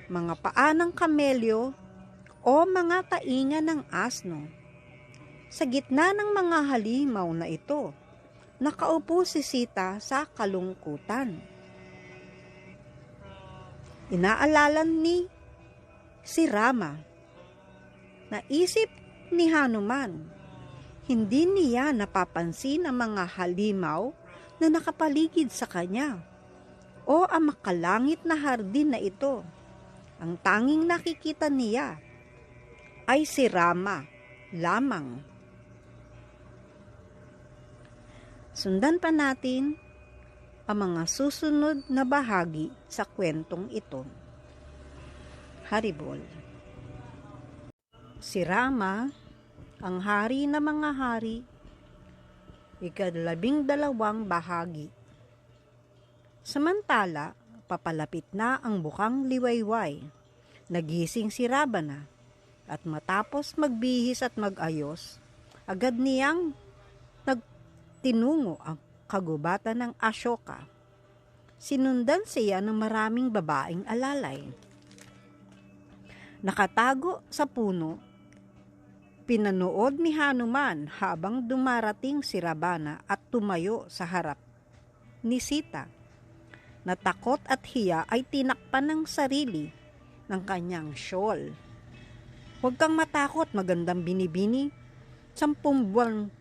mga paa ng kamelyo o mga tainga ng asno. Sa gitna ng mga halimaw na ito, nakaupo si Sita sa kalungkutan. Inaalala ni si Rama. Naisip ni Hanuman, hindi niya napapansin ang mga halimaw na nakapaligid sa kanya o ang makalangit na hardin na ito. Ang tanging nakikita niya ay si Rama lamang. Sundan pa natin ang mga susunod na bahagi sa kwentong ito. Haribol. Si Rama, ang hari ng mga hari, 12 bahagi. Samantala, papalapit na ang bukang liwayway. Nagising si Ravana at matapos magbihis at magayos, agad niyang nagtinungo ang kagubatan ng Ashoka. Sinundan siya ng maraming babaeng alalay. Nakatago sa puno, pinanood ni Hanuman habang dumarating si Ravana at tumayo sa harap ni Sita. Natakot at hiya ay tinakpan ng sarili ng kanyang shawl. Huwag kang matakot, magandang binibini. 10 buwan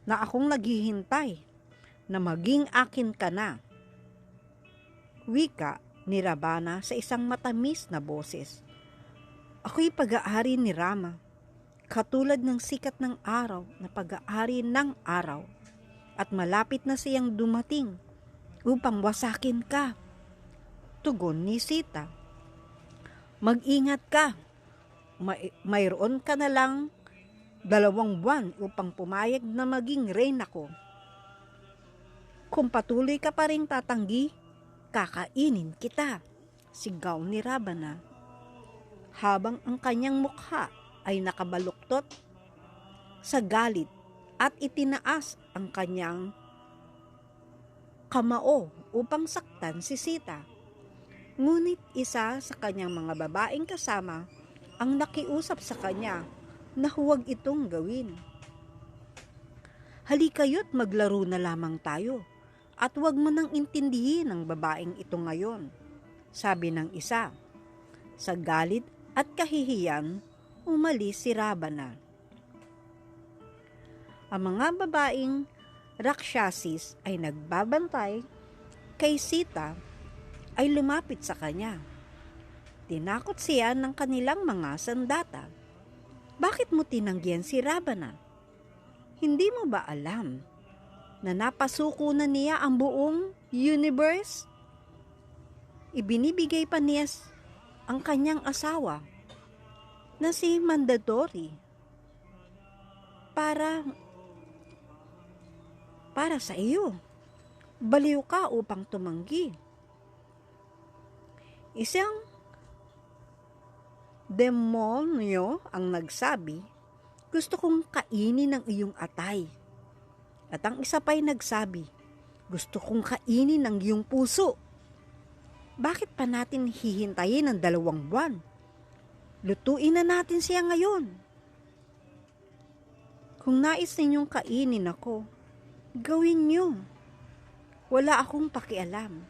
na akong naghihintay na maging akin ka na. Wika ni Ravana sa isang matamis na boses. Ako'y pag-aari ni Rama, katulad ng sikat ng araw na pag-aari ng araw, at malapit na siyang dumating upang wasakin ka. Tugon ni Sita. Mag-ingat ka. Mayroon ka na lang 2 buwan upang pumayag na maging reyna ko. Kung patuloy ka pa ring tatanggi, kakainin kita, sigaw ni Ravana. Habang ang kanyang mukha ay nakabaluktot sa galit at itinaas ang kanyang kamao upang saktan si Sita. Ngunit isa sa kanyang mga babaeng kasama ang nakiusap sa kanya na huwag itong gawin. Halikayo't maglaro na lamang tayo at huwag mo nang intindihin ang babaeng ito ngayon, sabi ng isa. Sa galit at kahihiyan, umalis si Ravana. Ang mga babaeng Rakshasis ay nagbabantay kay Sita ay lumapit sa kanya. Tinakot siya ng kanilang mga sandata. Bakit mo tinanggihan si Ravana? Hindi mo ba alam na napasuko na niya ang buong universe? Ibinibigay pa niya ang kanyang asawa na si Mandadori para sa iyo. Baliw ka upang tumanggi. Isang demonyo ang nagsabi, gusto kong kainin ang iyong atay. At ang isa pa'y nagsabi, gusto kong kainin ang iyong puso. Bakit pa natin hihintayin ang 2 buwan? Lutuin na natin siya ngayon. Kung nais ninyong kainin ako, gawin niyo. Wala akong pakialam.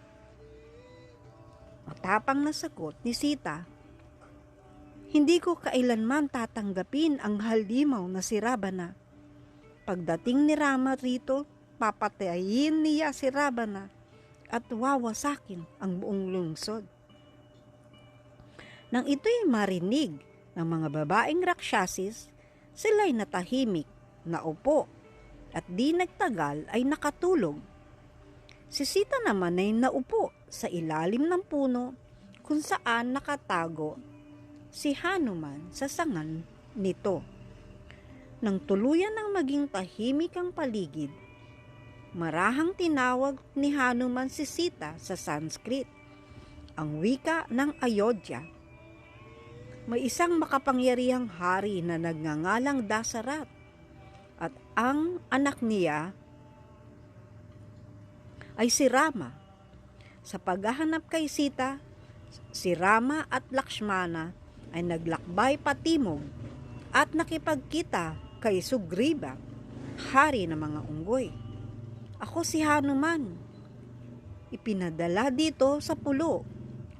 Matapang na sagot ni Sita, hindi ko kailanman tatanggapin ang halimaw na si Ravana. Pagdating ni Rama rito, papatayin niya si Ravana at wawasakin ang buong lungsod. Nang ito'y marinig ng mga babaeng Rakshasis, sila'y natahimik, naupo, at di nagtagal ay nakatulog. Si Sita naman ay naupo sa ilalim ng puno kung saan nakatago si Hanuman sa sangan nito. Nang tuluyan ng maging tahimik ang paligid, Marahang tinawag ni Hanuman si Sita sa Sanskrit, ang wika ng Ayodhya. May isang makapangyarihang hari na nagngangalang Dasarat at ang anak niya ay si Rama. Sa paghahanap kay Sita, si Rama at Lakshmana ay naglakbay patimog at nakipagkita kay Sugriva, hari ng mga unggoy. Ako si Hanuman, ipinadala dito sa pulo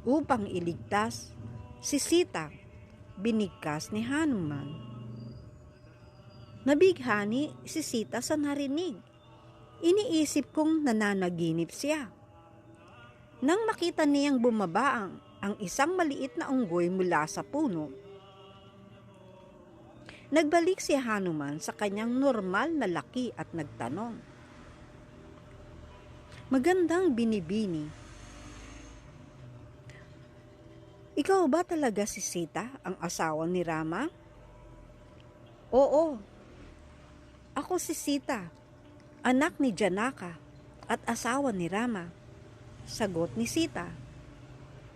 upang iligtas si Sita, binigkas ni Hanuman. Nabighani si Sita sa narinig. Iniisip kong nananaginip siya. Nang makita niyang bumaba ang isang maliit na unggoy mula sa puno, nagbalik si Hanuman sa kanyang normal na laki at nagtanong, "Magandang binibini, ikaw ba talaga si Sita, ang asawa ni Rama?" "Oo, ako si Sita, anak ni Janaka at asawa ni Rama," sagot ni Sita.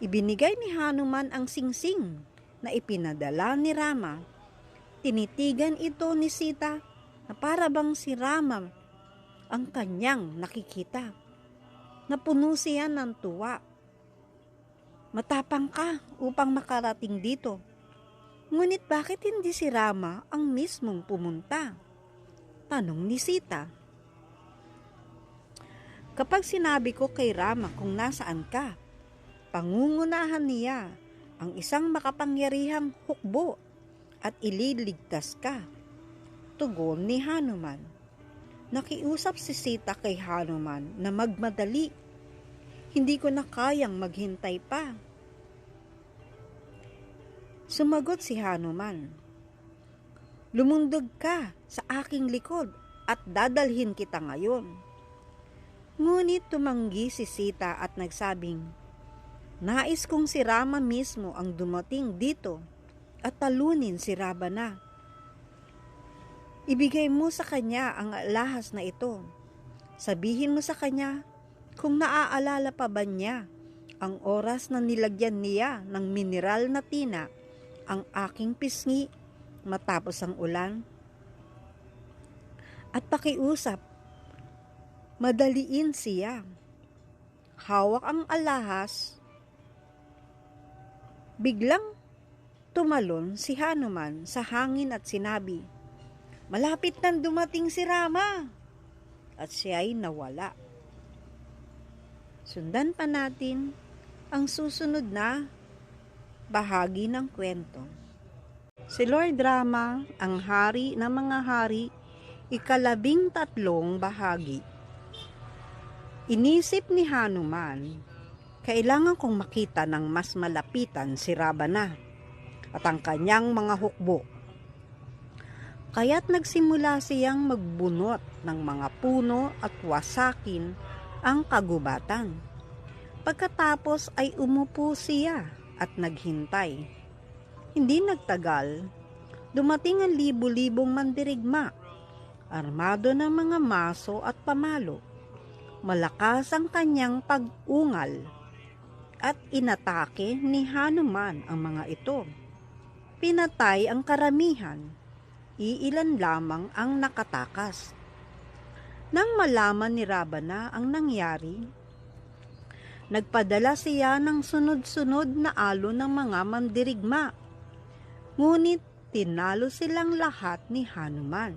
Ibinigay ni Hanuman ang singsing na ipinadala ni Rama. Tinitigan ito ni Sita na para bang si Rama ang kanyang nakikita. Napuno siya ng tuwa. "Matapang ka upang makarating dito. Ngunit bakit hindi si Rama ang mismong pumunta?" tanong ni Sita. "Kapag sinabi ko kay Rama kung nasaan ka, pangungunahan niya ang isang makapangyarihang hukbo at ililigtas ka," tugon ni Hanuman. Nakiusap si Sita kay Hanuman na magmadali. "Hindi ko na kayang maghintay pa." Sumagot si Hanuman, "Lumundog ka sa aking likod at dadalhin kita ngayon." Ngunit tumanggi si Sita at nagsabing, "Nais kong si Rama mismo ang dumating dito at talunin si Ravana. Ibigay mo sa kanya ang alahas na ito. Sabihin mo sa kanya kung naaalala pa ba niya ang oras na nilagyan niya ng mineral na tina ang aking pisngi matapos ang ulan. At pakiusap, madaliin siya." Hawak ang alahas. Biglang tumalon si Hanuman sa hangin at sinabi, "Malapit nang dumating si Rama," at siya'y nawala. Sundan pa natin ang susunod na bahagi ng kwento. Si Lord Rama, ang hari ng mga hari, 13 bahagi. Inisip ni Hanuman, kailangan kong makita ng mas malapitan si Ravana at ang kanyang mga hukbo. Kaya't nagsimula siyang magbunot ng mga puno at wasakin ang kagubatan. Pagkatapos ay umupo siya at naghintay. Hindi nagtagal, dumating ang libu-libong mandirigma, armado ng mga maso at pamalo. Malakas ang kanyang pag-ungal at inatake ni Hanuman ang mga ito. Pinatay ang karamihan. Iilan lamang ang nakatakas. Nang malaman ni Ravana ang nangyari, nagpadala siya ng sunod-sunod na alon ng mga mandirigma. Ngunit tinalo silang lahat ni Hanuman.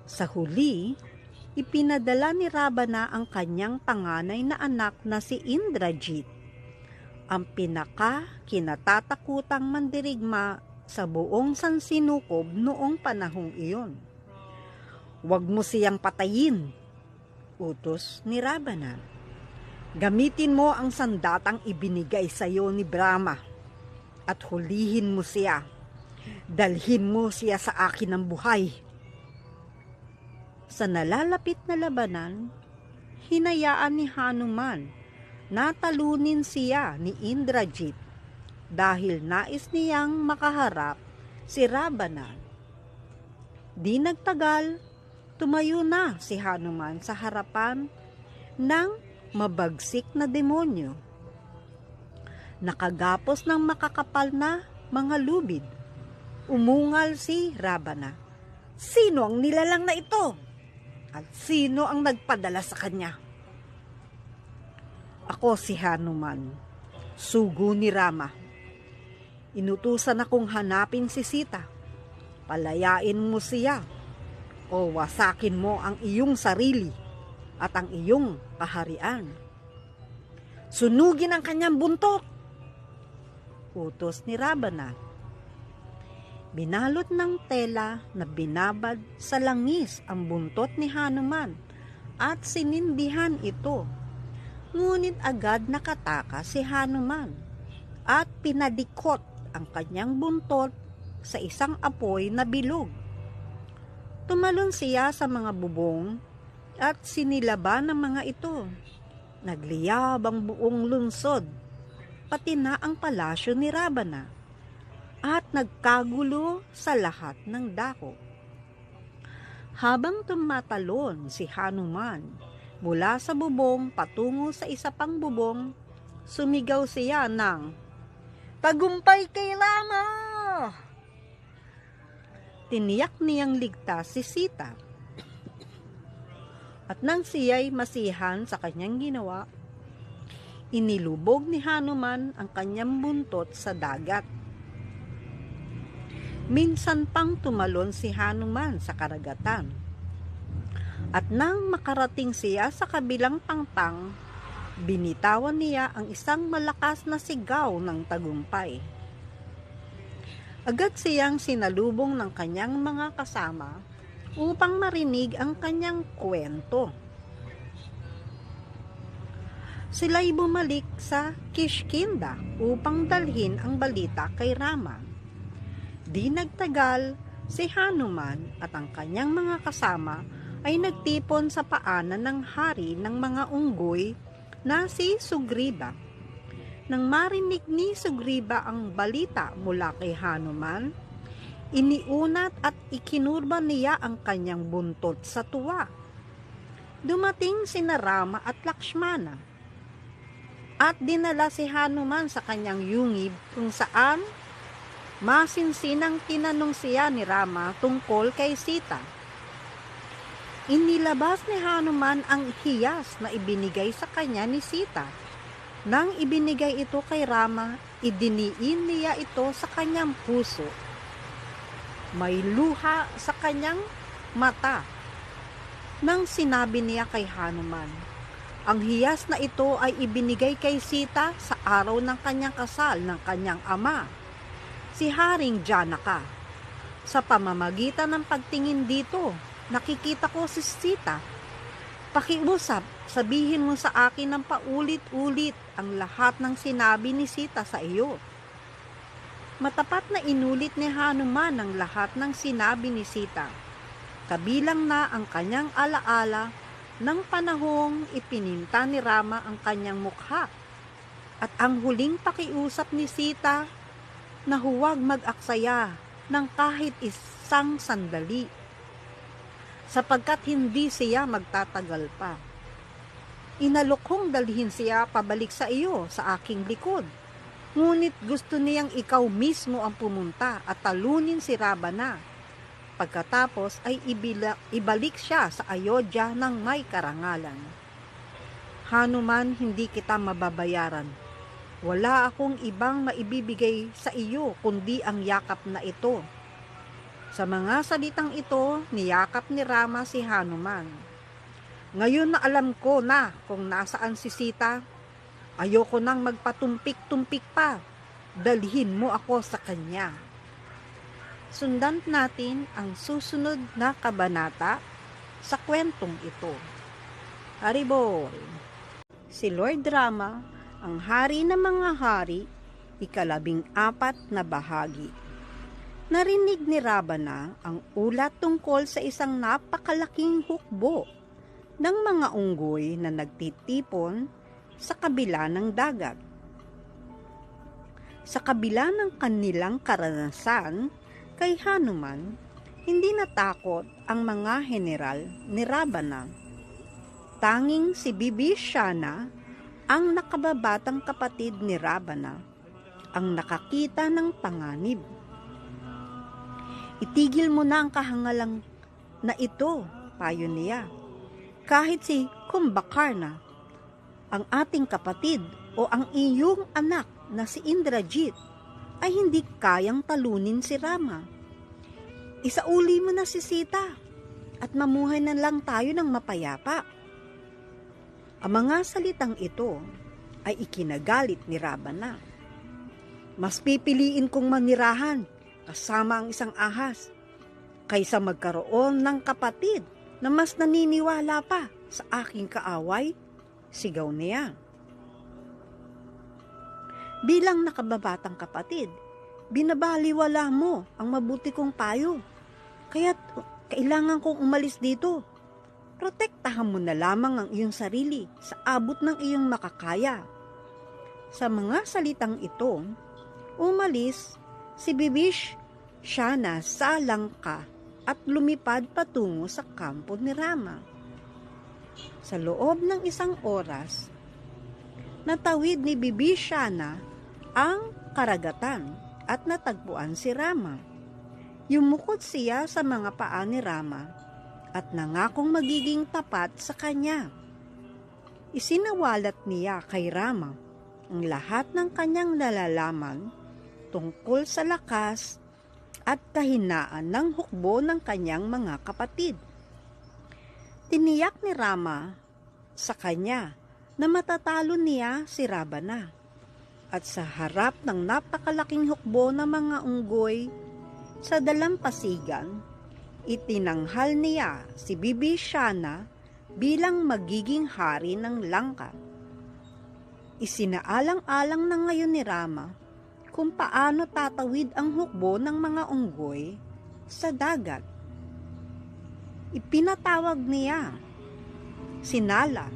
Sa huli, ipinadala ni Ravana ang kanyang panganay na anak na si Indrajit, ang pinaka-kinatatakutang mandirigma sa buong sansinukob noong panahong iyon. "Huwag mo siyang patayin," utos ni Ravana. "Gamitin mo ang sandatang ibinigay sa iyo ni Brahma at hulihin mo siya. Dalhin mo siya sa akin ng buhay." Sa nalalapit na labanan, hinayaan ni Hanuman na talunin siya ni Indrajit dahil nais niyang makaharap si Ravana. Di nagtagal, Tumayo na si Hanuman sa harapan ng mabagsik na demonyo. Nakagapos ng makakapal na mga lubid, umungal si Ravana. Sino ang nilalang na ito? At sino ang nagpadala sa kanya? Ako si Hanuman, sugo ni Rama. Inutusan akong hanapin si Sita. Palayain mo siya o wasakin mo ang iyong sarili at ang iyong kaharian. Sunugin ang kanyang buntot. Utos ni Ravana. Binalot ng tela na binabad sa langis ang buntot ni Hanuman at sinindihan ito. Ngunit agad nakataka si Hanuman at pinadikot ang kanyang buntot sa isang apoy na bilog. Tumalon siya sa mga bubong at sinilaban ng mga ito. Nagliyab ang buong lungsod, pati na ang palasyo ni Ravana, at nagkagulo sa lahat ng dako. Habang tumatalon si Hanuman mula sa bubong patungo sa isa pang bubong, sumigaw siya ng, "Tagumpay kay Rama!" Tiniyak niyang ligtas si Sita. At nang siya'y masihan sa kanyang ginawa, inilubog ni Hanuman ang kanyang buntot sa dagat. Minsan pang tumalon si Hanuman sa karagatan. At nang makarating siya sa kabilang pangpang, binitawan niya ang isang malakas na sigaw ng tagumpay. Agad siyang sinalubong ng kanyang mga kasama upang marinig ang kanyang kwento. Sila'y bumalik sa Kishkinda upang dalhin ang balita kay Rama. Di nagtagal, si Hanuman at ang kanyang mga kasama ay nagtipon sa paanan ng hari ng mga unggoy na si Sugriva. Nang marinig ni Sugriva ang balita mula kay Hanuman, iniunat at ikinurba niya ang kanyang buntot sa tuwa. Dumating sina Rama at Lakshmana, at dinala si Hanuman sa kanyang yungib kung saan masinsinang tinanong siya ni Rama tungkol kay Sita. Inilabas ni Hanuman ang hiyas na ibinigay sa kanya ni Sita. Nang ibinigay ito kay Rama, idiniin niya ito sa kanyang puso. May luha sa kanyang mata. Nang sinabi niya kay Hanuman, ang hiyas na ito ay ibinigay kay Sita sa araw ng kanyang kasal ng kanyang ama, si Haring Janaka. Sa pamamagitan ng pagtingin dito, nakikita ko si Sita. Pakiusap, sabihin mo sa akin ng paulit-ulit ang lahat ng sinabi ni Sita sa iyo. Matapat na inulit ni Hanuman ang lahat ng sinabi ni Sita, kabilang na ang kanyang alaala ng panahong ipininta ni Rama ang kanyang mukha, at ang huling pakiusap ni Sita na huwag mag-aksaya ng kahit isang sandali, sapagkat hindi siya magtatagal pa. Inalok kong dalhin siya pabalik sa iyo sa aking likod. Ngunit gusto niyang ikaw mismo ang pumunta at talunin si Ravana. Pagkatapos ay ibalik siya sa Ayodhya ng may karangalan. Hanuman, hindi kita mababayaran. Wala akong ibang maibibigay sa iyo kundi ang yakap na ito. Sa mga salitang ito, niyakap ni Rama si Hanuman. Ngayon na alam ko na kung nasaan si Sita, ayoko nang magpatumpik-tumpik pa. Dalhin mo ako sa kanya. Sundan natin ang susunod na kabanata sa kwentong ito. Haribol! Si Lord Rama, ang hari ng mga hari, 14 na bahagi. Narinig ni Ravana ang ulat tungkol sa isang napakalaking hukbo ng mga unggoy na nagtitipon sa kabila ng dagat. Sa kabila ng kanilang karanasan kay Hanuman, Hindi natakot ang mga general ni Ravana. Tanging si Bibhishana, ang nakababatang kapatid ni Ravana, ang nakakita ng panganib. Itigil mo na ang kahangalang na ito, payo niya. Kahit si Kumbhakarna, ang ating kapatid o ang iyong anak na si Indrajit, ay hindi kayang talunin si Rama. Isauli mo na si Sita at mamuhay na lang tayo ng mapayapa. Ang mga salitang ito ay ikinagalit ni Ravana. Mas pipiliin kong manirahan kasama ang isang ahas kaysa magkaroon ng kapatid na mas naniniwala pa sa aking kaaway, sigaw niya. Bilang nakababatang kapatid, binabaliwala mo ang mabuti kong payo. Kaya't kailangan kong umalis dito. Protektahan mo na lamang ang iyong sarili sa abot ng iyong makakaya. Sa mga salitang ito, umalis si Bibhishana sa Langka at lumipad patungo sa kampo ni Rama. Sa loob ng isang oras, natawid ni Bibhishana ang karagatan at natagpuan si Rama. Yumukod siya sa mga paa ni Rama at nangakong magiging tapat sa kanya. Isinawalat niya kay Rama ang lahat ng kanyang nalalaman tungkol sa lakas at kahinaan ng hukbo ng kanyang mga kapatid. Tiniyak ni Rama sa kanya na matatalo niya si Ravana. At sa harap ng napakalaking hukbo ng mga unggoy sa dalampasigan, itinanghal niya si Bibhishana bilang magiging hari ng Langka. Isinaalang-alang na ngayon ni Rama kung paano tatawid ang hukbo ng mga unggoy sa dagat. Ipinatawag niya si Nala,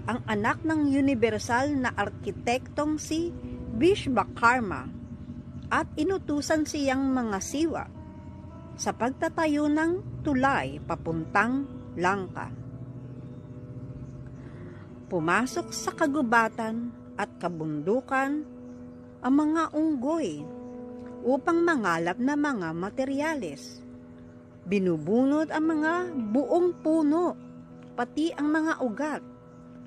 ang anak ng universal na arkitektong si Vishvakarma, at inutusan siyang mga siwa sa pagtatayo ng tulay papuntang Langka. Pumasok sa kagubatan at kabundukan ang mga unggoy upang mangalap na mga materyales. Binubunot ang mga buong puno, pati ang mga ugat,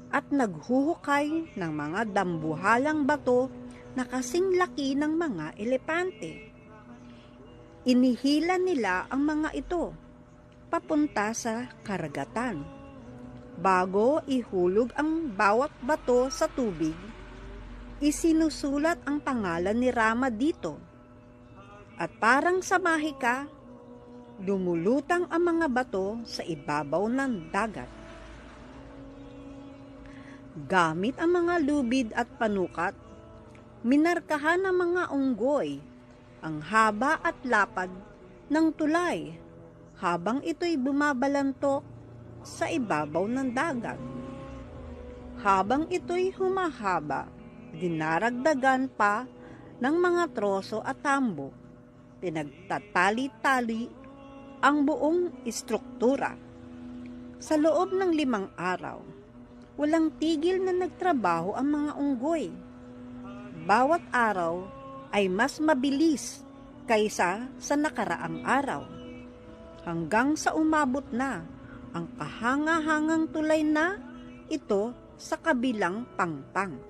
at naghuhukay ng mga dambuhalang bato na kasing laki ng mga elepante. Inihila nila ang mga ito papunta sa karagatan. Bago ihulog ang bawat bato sa tubig, isinusulat ang pangalan ni Rama dito. At parang sa mahika, lumulutang ang mga bato sa ibabaw ng dagat. Gamit ang mga lubid at panukat, minarkahan ng mga unggoy ang haba at lapad ng tulay habang ito'y bumabalantok sa ibabaw ng dagat. Habang ito'y humahaba, dinaragdagan pa ng mga troso at tambo. Pinagtatali-tali ang buong istruktura. Sa loob ng 5 araw, walang tigil na nagtrabaho ang mga unggoy. Bawat araw ay mas mabilis kaysa sa nakaraang araw. Hanggang sa umabot na ang kahanga-hangang tulay na ito sa kabilang pangpang.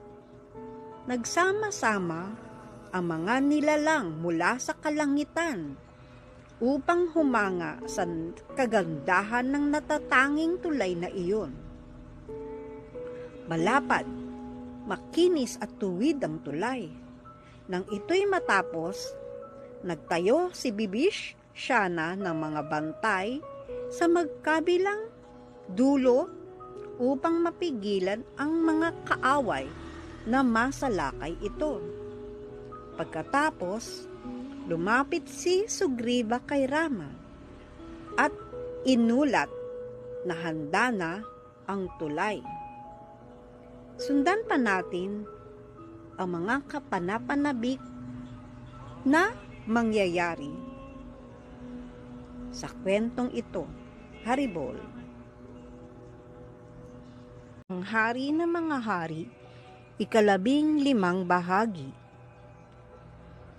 Nagsama-sama ang mga nilalang mula sa kalangitan upang humanga sa kagandahan ng natatanging tulay na iyon. Malapad, makinis at tuwid ang tulay. Nang ito'y matapos, nagtayo si Bibhishana ng mga bantay sa magkabilang dulo upang mapigilan ang mga kaaway na masalakay ito. Pagkatapos, lumapit si Sugriva kay Rama at inulat na handa na ang tulay. Sundan pa natin ang mga kapanapanabik na mangyayari. sa kwentong ito. Haribol. Ang Hari ng mga Hari, 15 bahagi.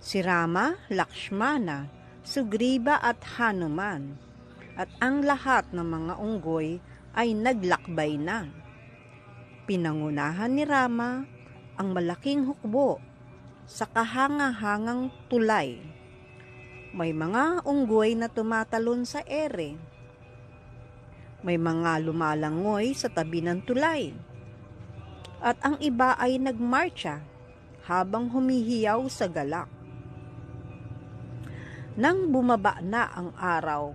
Si Rama, Lakshmana, Sugriva at Hanuman, at ang lahat ng mga unggoy ay naglakbay na. Pinangunahan ni Rama ang malaking hukbo sa kahangahangang tulay. May mga unggoy na tumatalon sa ere. May mga lumalangoy sa tabi ng tulay. At ang iba ay nagmarcha habang humihiyaw sa galak. Nang bumaba na ang araw,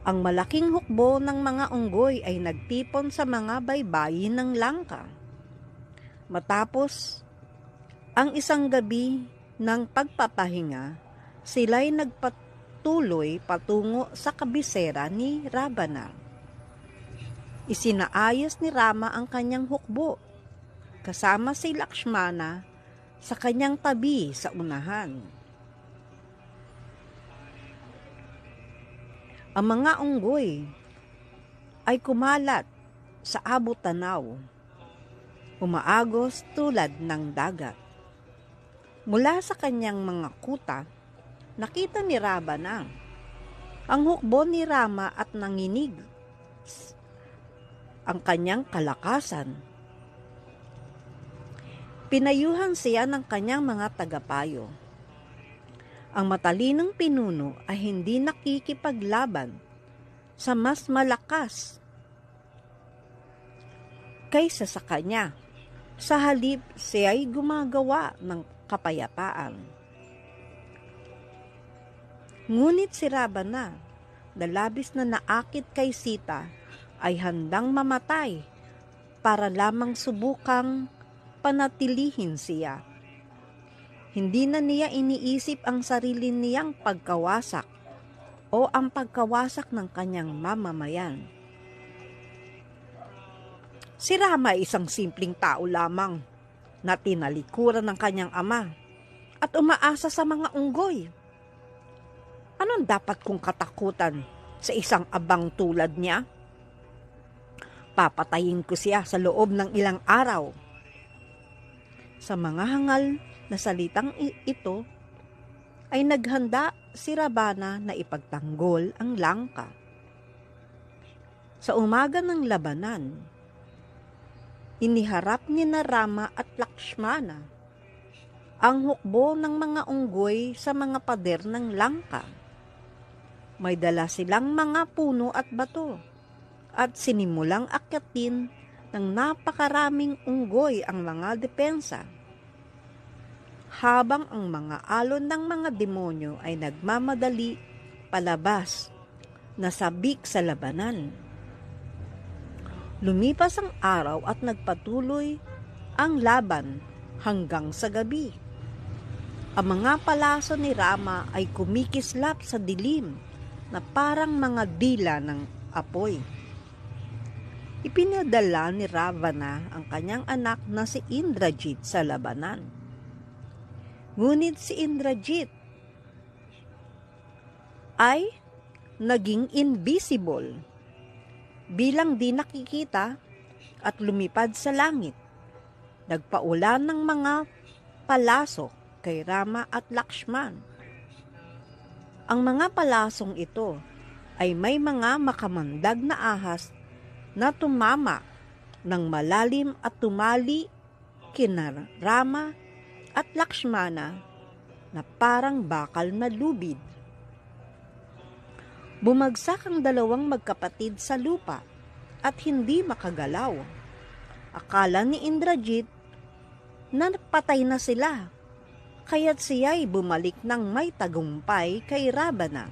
ang malaking hukbo ng mga unggoy ay nagtipon sa mga baybayin ng langka. Matapos ang isang gabi ng pagpapahinga, sila'y nagpatuloy patungo sa kabisera ni Ravana. Isinaayos ni Rama ang kanyang hukbo, kasama si Lakshmana sa kanyang tabi sa unahan. Ang mga unggoy ay kumalat sa abot-tanaw, umaagos tulad ng dagat. Mula sa kanyang mga kuta, nakita ni Ravana ang hukbo ni Rama at nanginig ang kanyang kalakasan. Pinayuhan siya ng kanyang mga tagapayo. Ang matalinong pinuno ay hindi nakikipaglaban sa mas malakas kaysa sa kanya. Sa halip, siya ay gumagawa ng kapayapaan. Ngunit si Ravana, na labis na naakit kay Sita, ay handang mamatay para lamang subukang panatilihin siya. Hindi na niya iniisip ang sarili niyang pagkawasak o ang pagkawasak ng kanyang mamamayan. Si Rama ay isang simpleng tao lamang na tinalikuran ng kanyang ama at umaasa sa mga unggoy. Anong dapat kong katakutan sa isang abang tulad niya? Papatayin ko siya sa loob ng ilang araw. Sa mga hangal na salitang ito, ay naghanda si Ravana na ipagtanggol ang langka. Sa umaga ng labanan, iniharap ni na Rama at Lakshmana ang hukbo ng mga unggoy sa mga pader ng langka. May dala silang mga puno at bato at sinimulang akyatin ng napakaraming unggoy ang mga depensa. Habang ang mga alon ng mga demonyo ay nagmamadali palabas na sabik sa labanan. Lumipas ang araw at nagpatuloy ang laban hanggang sa gabi. Ang mga palaso ni Rama ay kumikislap sa dilim na parang mga dila ng apoy. Ipinadala ni Ravana ang kanyang anak na si Indrajit sa labanan. Ngunit si Indrajit ay naging invisible bilang di nakikita at lumipad sa langit. Nagpaulan ng mga palaso kay Rama at Lakshman. Ang mga palasong ito ay may mga makamandag na ahas na tumama ng malalim at tumali kina Rama at Lakshmana na parang bakal na lubid. Bumagsak ang dalawang magkapatid sa lupa at hindi makagalaw. Akala ni Indrajit na patay na sila, kaya't siya'y bumalik ng may tagumpay kay Ravana.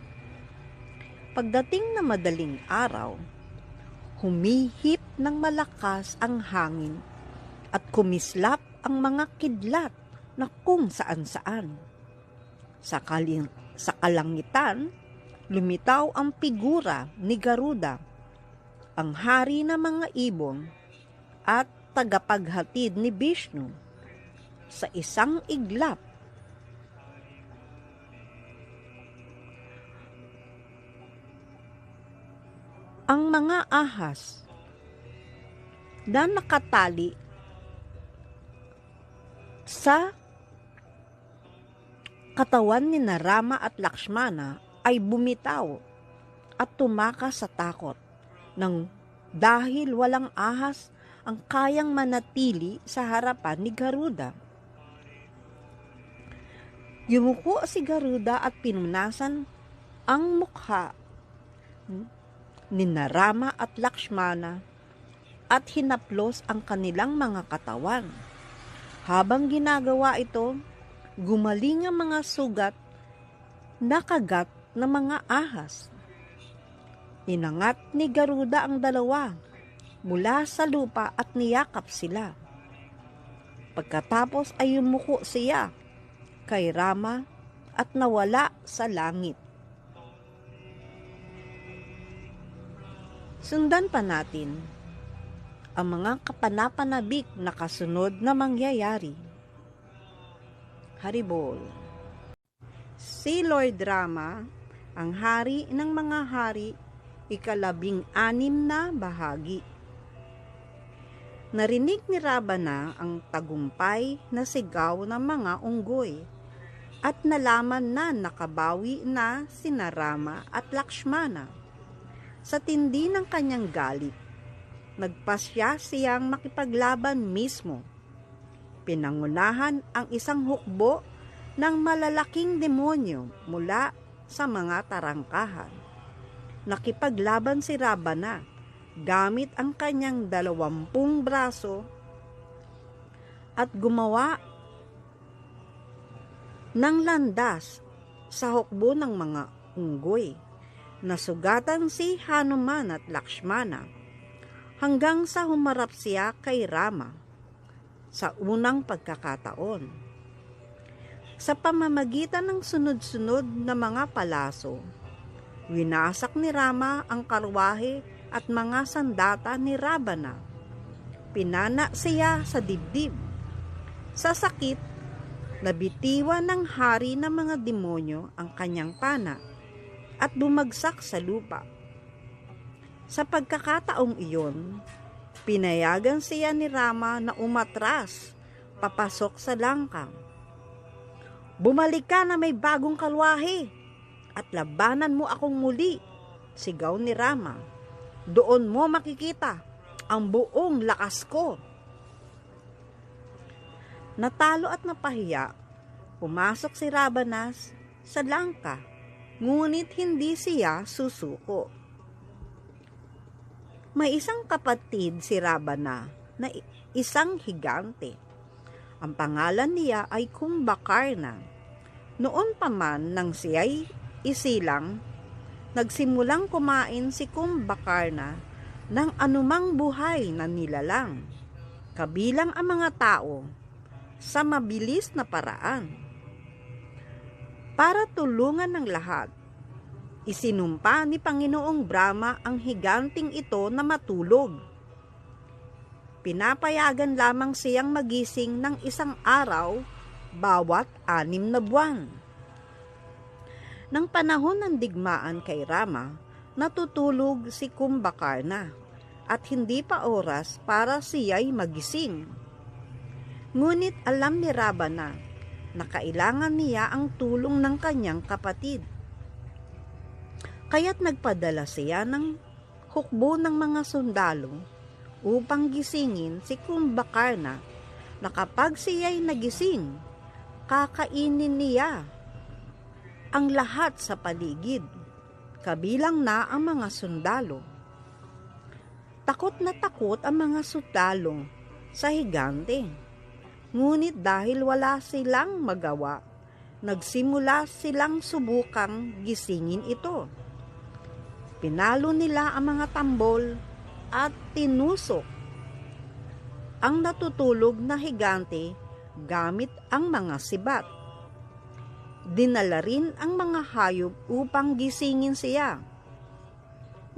Pagdating na madaling araw, humihip ng malakas ang hangin at kumislap ang mga kidlat na kung saan-saan. Sa kalangitan, lumitaw ang figura ni Garuda, ang hari ng mga ibon at tagapaghatid ni Vishnu. Sa isang iglap, ang mga ahas na nakatali sa katawan ni Rama at Lakshmana ay bumitaw at tumakas sa takot dahil walang ahas ang kayang manatili sa harapan ni Garuda. Yumuko si Garuda at pinunasan ang mukha ni Rama at Lakshmana at hinaplos ang kanilang mga katawan. Habang ginagawa ito, gumaling ang mga sugat na kagat ng mga ahas. Inangat ni Garuda ang dalawa mula sa lupa at niyakap sila. Pagkatapos ay yumuko siya kay Rama at nawala sa langit. Sundan pa natin ang mga kapanapanabik na kasunod na mangyayari. Haribol. Si Lord Rama, ang hari ng mga hari, 16 na bahagi. Narinig ni Ravana ang tagumpay na sigaw ng mga unggoy at nalaman na nakabawi na sina Rama at Lakshmana. Sa tindi ng kanyang galit, nagpasya siyang makipaglaban mismo. Pinangunahan ang isang hukbo ng malalaking demonyo mula sa mga tarangkahan. Nakipaglaban si Ravana gamit ang kanyang 20 braso at gumawa ng landas sa hukbo ng mga unggoy. Nasugatan si Hanuman at Lakshmana hanggang sa humarap siya kay Rama sa unang pagkakataon. Sa pamamagitan ng sunod-sunod na mga palaso, winasak ni Rama ang karwahe at mga sandata ni Ravana. Pinana siya sa dibdib. Sa sakit, nabitiwan ng hari ng mga demonyo ang kanyang pana at bumagsak sa lupa. Sa pagkakataong iyon, pinayagan siya ni Rama na umatras papasok sa langkang. "Bumalik ka na may bagong kalwahe at labanan mo akong muli," sigaw ni Rama. "Doon mo makikita ang buong lakas ko." Natalo at napahiya, pumasok si Ravana sa langka, ngunit hindi siya susuko. May isang kapatid si Ravana na isang higante. Ang pangalan niya ay Kumbhakarna. Noon pa man nang siya'y isilang, nagsimulang kumain si Kumbhakarna ng anumang buhay na nilalang, kabilang ang mga tao, sa mabilis na paraan. Para tulungan ng lahat, isinumpa ni Panginoong Brahma ang higanting ito na matulog. Pinapayagan lamang siyang magising ng isang araw bawat 6 na buwan. Nang panahon ng digmaan kay Rama, natutulog si Kumbhakarna at hindi pa oras para siya'y magising. Ngunit alam ni Ravana na kailangan niya ang tulong ng kanyang kapatid. Kaya't nagpadala siya ng hukbo ng mga sundalo upang gisingin si Kumbhakarna na kapag siya'y nagising, kakainin niya ang lahat sa paligid, kabilang na ang mga sundalo. Takot na takot ang mga sundalo sa higante. Ngunit dahil wala silang magawa, nagsimula silang subukang gisingin ito. Pinalo nila ang mga tambol at tinusok ang natutulog na higante gamit ang mga sibat. Dinala rin ang mga hayop upang gisingin siya.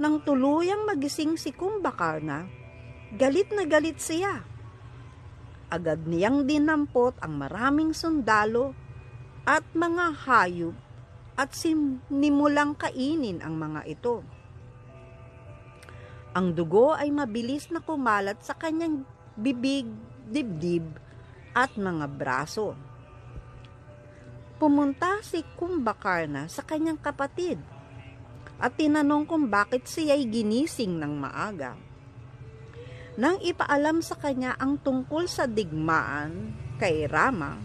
Nang tuluyang magising si Kumbhakarna, galit na galit siya. Agad niyang dinampot ang maraming sundalo at mga hayop at sinimulang kainin ang mga ito. Ang dugo ay mabilis na kumalat sa kanyang bibig, dibdib, at mga braso. Pumunta si Kumbhakarna sa kanyang kapatid at tinanong kung bakit siya'y ginising ng maaga. Nang ipaalam sa kanya ang tungkol sa digmaan kay Rama,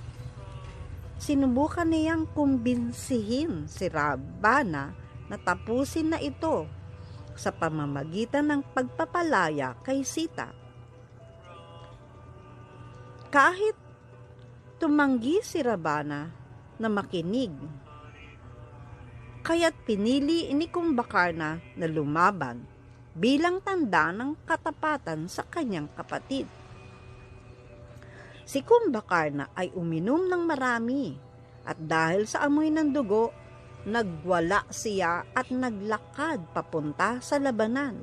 sinubukan niyang kumbinsihin si Ravana na tapusin na ito sa pamamagitan ng pagpapalaya kay Sita. Kahit tumanggi si Ravana na makinig, kaya't pinili ni Kumbhakarna na lumaban bilang tanda ng katapatan sa kanyang kapatid. Si Kumbhakarna ay uminom ng marami at dahil sa amoy ng dugo, nagwala siya at naglakad papunta sa labanan.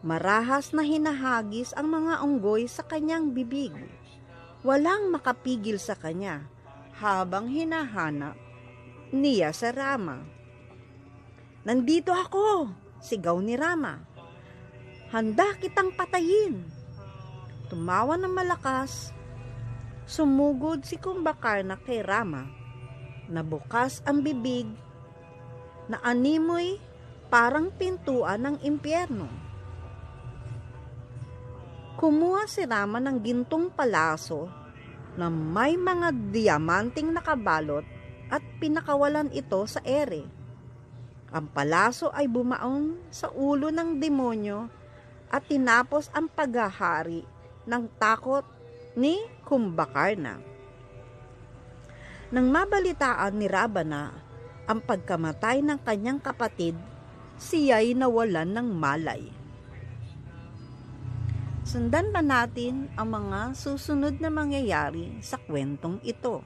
Marahas na hinahagis ang mga unggoy sa kanyang bibig. Walang makapigil sa kanya habang hinahanap niya sa Rama. "Nandito ako!" sigaw ni Rama. "Handa kitang patayin!" Tumawa ng malakas. Sumugod si Kumbhakarna kay Rama. Nabukas ang bibig na animoy parang pintuan ng impyerno. Kumuha si Rama ng gintong palaso na may mga diamanting nakabalot at pinakawalan ito sa ere. Ang palaso ay bumaon sa ulo ng demonyo at tinapos ang paghahari ng takot ni Kumbhakarna. Nang mabalitaan ni Ravana ang pagkamatay ng kanyang kapatid, siya'y nawalan ng malay. Sundan pa natin ang mga susunod na mangyayari sa kwentong ito.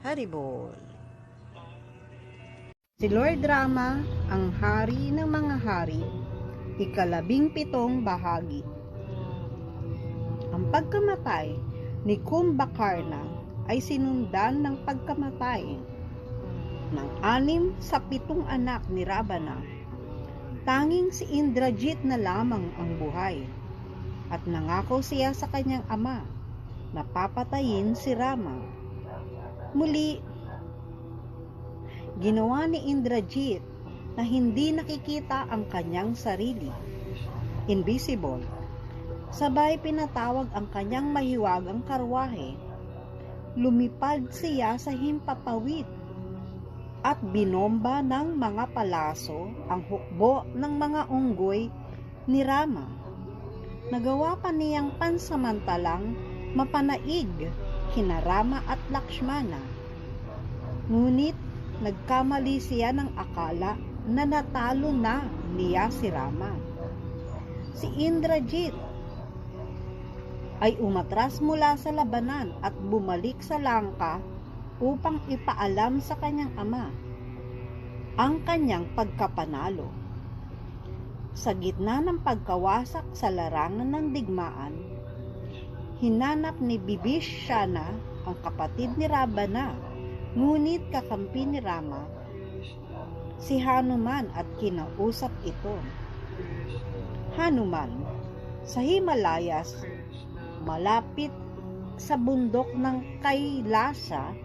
Haribol. Si Lord Rama, ang hari ng mga hari, 17 bahagi. Ang pagkamatay ni Kumbhakarna ay sinundan ng pagkamatay ng 6 sa 7 anak ni Ravana. Tanging si Indrajit na lamang ang buhay at nangako siya sa kanyang ama na papatayin si Rama. Muli, ginawa ni Indrajit na hindi nakikita ang kanyang sarili, invisible. Sabay pinatawag ang kanyang mahiwagang karwahe. Lumipad siya sa himpapawid at binomba ng mga palaso ang hukbo ng mga unggoy ni Rama. Nagawa pa niyang pansamantalang mapanaig kina Rama at Lakshmana. Ngunit nagkamali siya ng akala na natalo na niya si Rama. Si Indrajit ay umatras mula sa labanan at bumalik sa Lanka upang ipaalam sa kanyang ama ang kanyang pagkapanalo. Sa gitna ng pagkawasak sa larangan ng digmaan, hinanap ni Bibhishana ang kapatid ni Ravana, ngunit kakampi ni Rama si Hanuman at kinausap ito. Hanuman, sa Himalayas, malapit sa bundok ng Kailasa,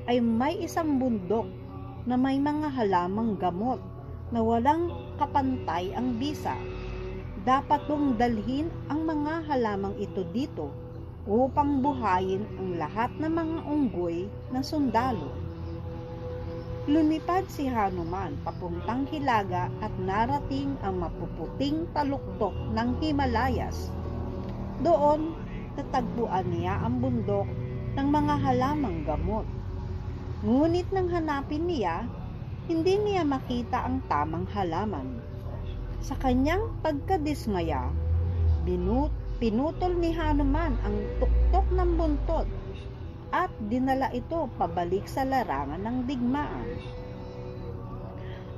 ay may isang bundok na may mga halamang gamot na walang kapantay ang bisa. Dapat mong dalhin ang mga halamang ito dito upang buhayin ang lahat ng mga unggoy na sundalo. Lumipad si Hanuman papuntang Hilaga at narating ang mapuputing taluktok ng Himalayas. Doon, tatagpuan niya ang bundok ng mga halamang gamot. Ngunit nang hanapin niya, hindi niya makita ang tamang halaman. Sa kanyang pagkadismaya, pinutol ni Hanuman ang tuktok ng buntot at dinala ito pabalik sa larangan ng digmaan.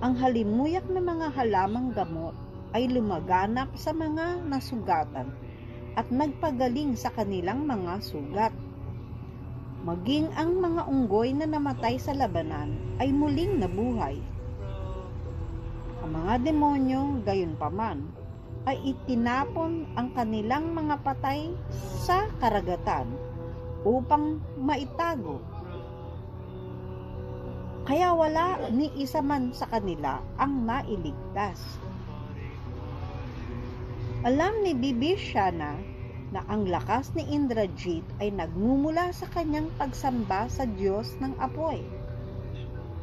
Ang halimuyak na mga halamang gamot ay lumaganap sa mga nasugatan at nagpagaling sa kanilang mga sugat. Maging ang mga unggoy na namatay sa labanan ay muling nabuhay. Ang mga demonyo, gayunpaman, ay itinapon ang kanilang mga patay sa karagatan upang maitago. Kaya wala ni isa man sa kanila ang nailigtas. Alam ni Bibhishana na ang lakas ni Indrajit ay nagmumula sa kanyang pagsamba sa Diyos ng apoy.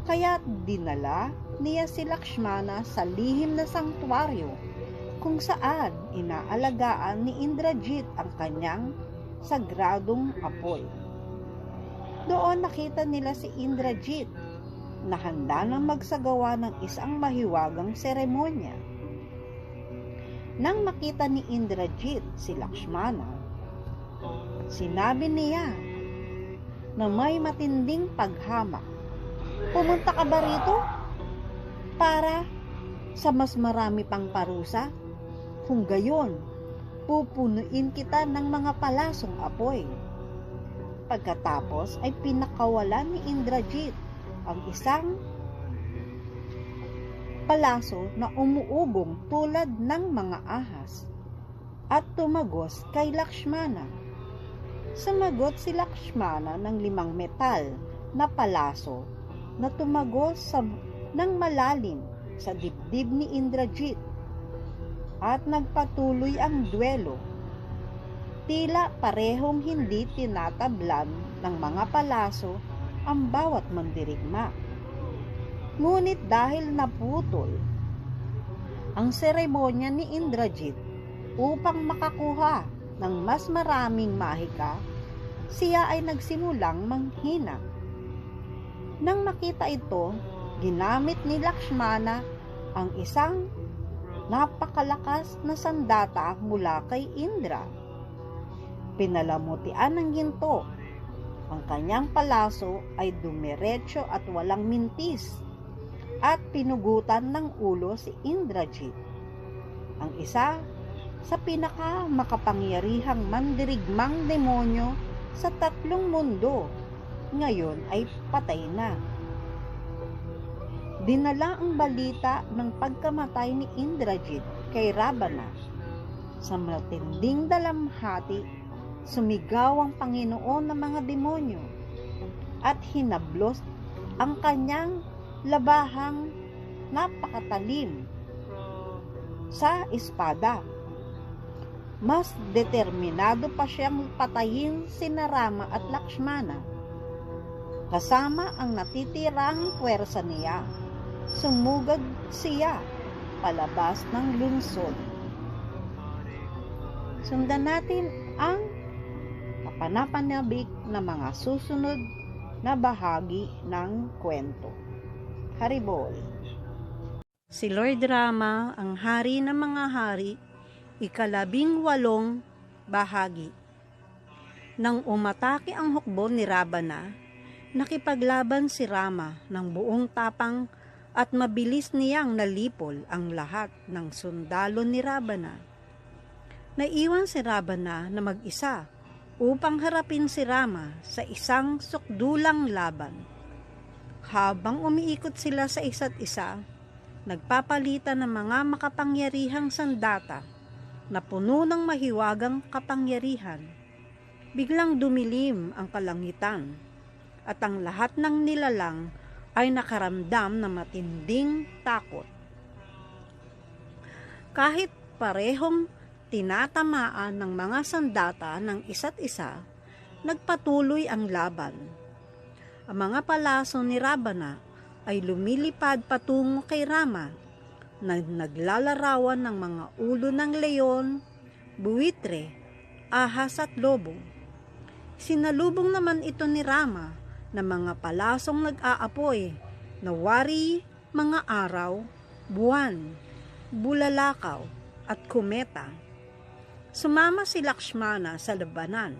Kaya dinala niya si Lakshmana sa lihim na sangtuaryo kung saan inaalagaan ni Indrajit ang kanyang sagradong apoy. Doon nakita nila si Indrajit na handa nang magsagawa ng isang mahiwagang seremonya. Nang makita ni Indrajit si Lakshmana, sinabi niya na may matinding paghamak. Pumunta ka ba rito para sa mas marami pang parusa? Kung gayon, pupunuin kita ng mga palasong apoy. Pagkatapos ay pinakawalan ni Indrajit ang isang palaso na umuugong tulad ng mga ahas at tumagos kay Lakshmana. Sumagot si Lakshmana ng 5 metal na palaso na tumagos ng malalim sa dibdib ni Indrajit at nagpatuloy ang duelo. Tila parehong hindi tinatablan ng mga palaso ang bawat mandirigma. Ngunit dahil naputol ang seremonya ni Indrajit upang makakuha ng mas maraming mahika, siya ay nagsimulang manghina. Nang makita ito, ginamit ni Lakshmana ang isang napakalakas na sandata mula kay Indra. Pinalamutian ng ginto. Ang kanyang palaso ay dumiretso at walang mintis at pinugutan ng ulo si Indrajit, ang isa sa pinakamakapangyarihang mandirigmang demonyo sa 3 mundo. Ngayon ay patay na. Dinala ang balita ng pagkamatay ni Indrajit kay Ravana. Sa matinding dalamhati, sumigaw ang Panginoon ng mga demonyo at hinablos ang kanyang labahang napakatalim sa espada. Mas determinado pa siyang patayin sina Rama at Lakshmana. Kasama ang natitirang puwersa niya, sumugod siya palabas ng lungsod. Sundan natin ang kapanapanabik na mga susunod na bahagi ng kwento. Haribol. Si Lord Rama, ang hari ng mga hari, 18 bahagi. Nang umatake ang hukbo ni Ravana, nakipaglaban si Rama ng buong tapang at mabilis niyang nalipol ang lahat ng sundalo ni Ravana. Naiwan si Ravana na mag-isa upang harapin si Rama sa isang sukdulang laban. Habang umiikot sila sa isa't isa, nagpapalitan ng mga makapangyarihang sandata na puno ng mahiwagang kapangyarihan. Biglang dumilim ang kalangitan at ang lahat ng nilalang ay nakaramdam ng matinding takot. Kahit parehong tinatamaan ng mga sandata ng isa't isa, nagpatuloy ang laban. Ang mga palaso ni Ravana ay lumilipad patungo kay Rama na naglalarawan ng mga ulo ng leon, buwitre, ahas at lobo. Sinalubong naman ito ni Rama na mga palasong nag-aapoy na wari, mga araw, buwan, bulalakaw at kometa. Sumama si Lakshmana sa labanan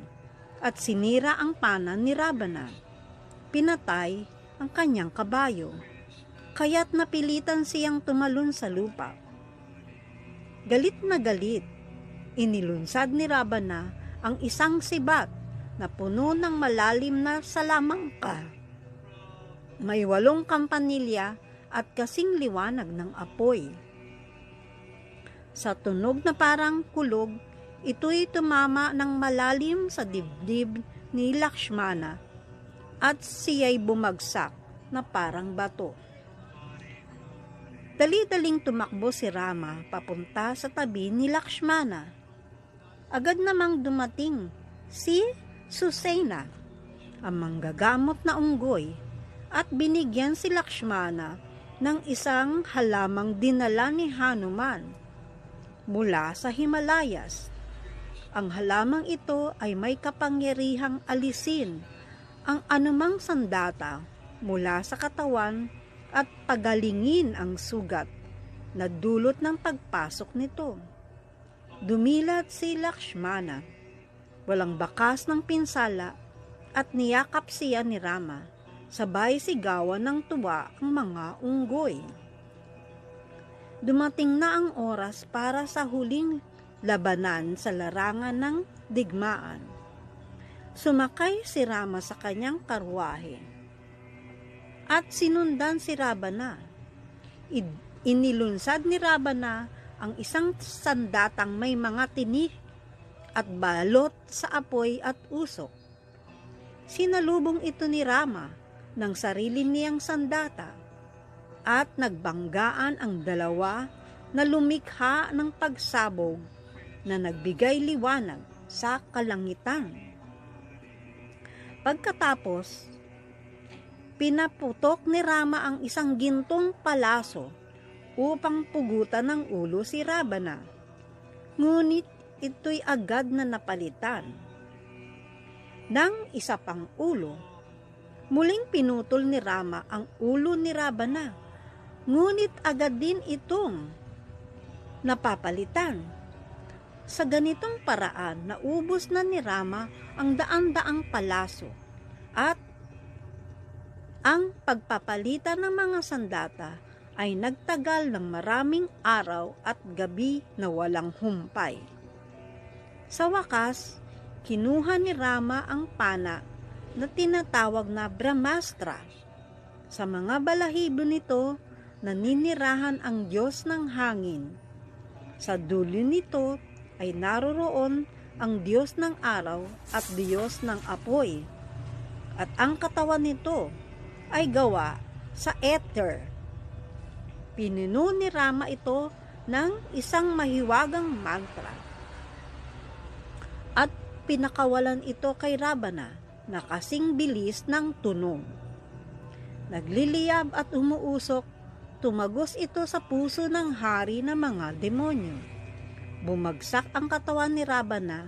at sinira ang pana ni Ravana. Pinatay ang kanyang kabayo, kaya't napilitan siyang tumalon sa lupa. Galit na galit, inilunsad ni Ravana ang isang sibat na puno ng malalim na salamangka. May 8 kampanilya at kasing liwanag ng apoy. Sa tunog na parang kulog, ito'y tumama ng malalim sa dibdib ni Lakshmana at siya'y bumagsak na parang bato. Dali-daling tumakbo si Rama papunta sa tabi ni Lakshmana. Agad namang dumating si Susena, ang manggagamot na unggoy, at binigyan si Lakshmana ng isang halamang dinala ni Hanuman mula sa Himalayas. Ang halamang ito ay may kapangyarihang alisin ang anumang sandata mula sa katawan at pagalingin ang sugat na dulot ng pagpasok nito. Dumilat si Lakshmana, walang bakas ng pinsala, at niyakap siya ni Rama, sabay sigawan ng tuwa ang mga unggoy. Dumating na ang oras para sa huling labanan sa larangan ng digmaan. Sumakay si Rama sa kanyang karwahe at sinundan si Ravana. Inilunsad ni Ravana ang isang sandatang may mga tinik at balot sa apoy at usok. Sinalubong ito ni Rama ng sarili niyang sandata at nagbanggaan ang dalawa na lumikha ng pagsabog na nagbigay liwanag sa kalangitan. Pagkatapos, pinaputok ni Rama ang isang gintong palaso upang pugutan ng ulo si Ravana. Ngunit ito'y agad na napalitan ng isa pang ulo. Muling pinutol ni Rama ang ulo ni Ravana, ngunit agad din itong napapalitan. Sa ganitong paraan, naubos na ni Rama ang daan-daang palaso at ang pagpapalitan ng mga sandata ay nagtagal ng maraming araw at gabi na walang humpay. Sa wakas, kinuha ni Rama ang pana na tinatawag na Brahmastra. Sa mga balahibo nito, naninirahan ang Diyos ng hangin. Sa dulo nito ay naroroon ang Diyos ng araw at Diyos ng apoy. At ang katawan nito ay gawa sa ether. Pinuno ni Rama ito ng isang mahiwagang mantra at pinakawalan ito kay Ravana na kasing bilis ng tunog. Nagliliyab at umuusok, tumagos ito sa puso ng hari ng mga demonyo. Bumagsak ang katawan ni Ravana,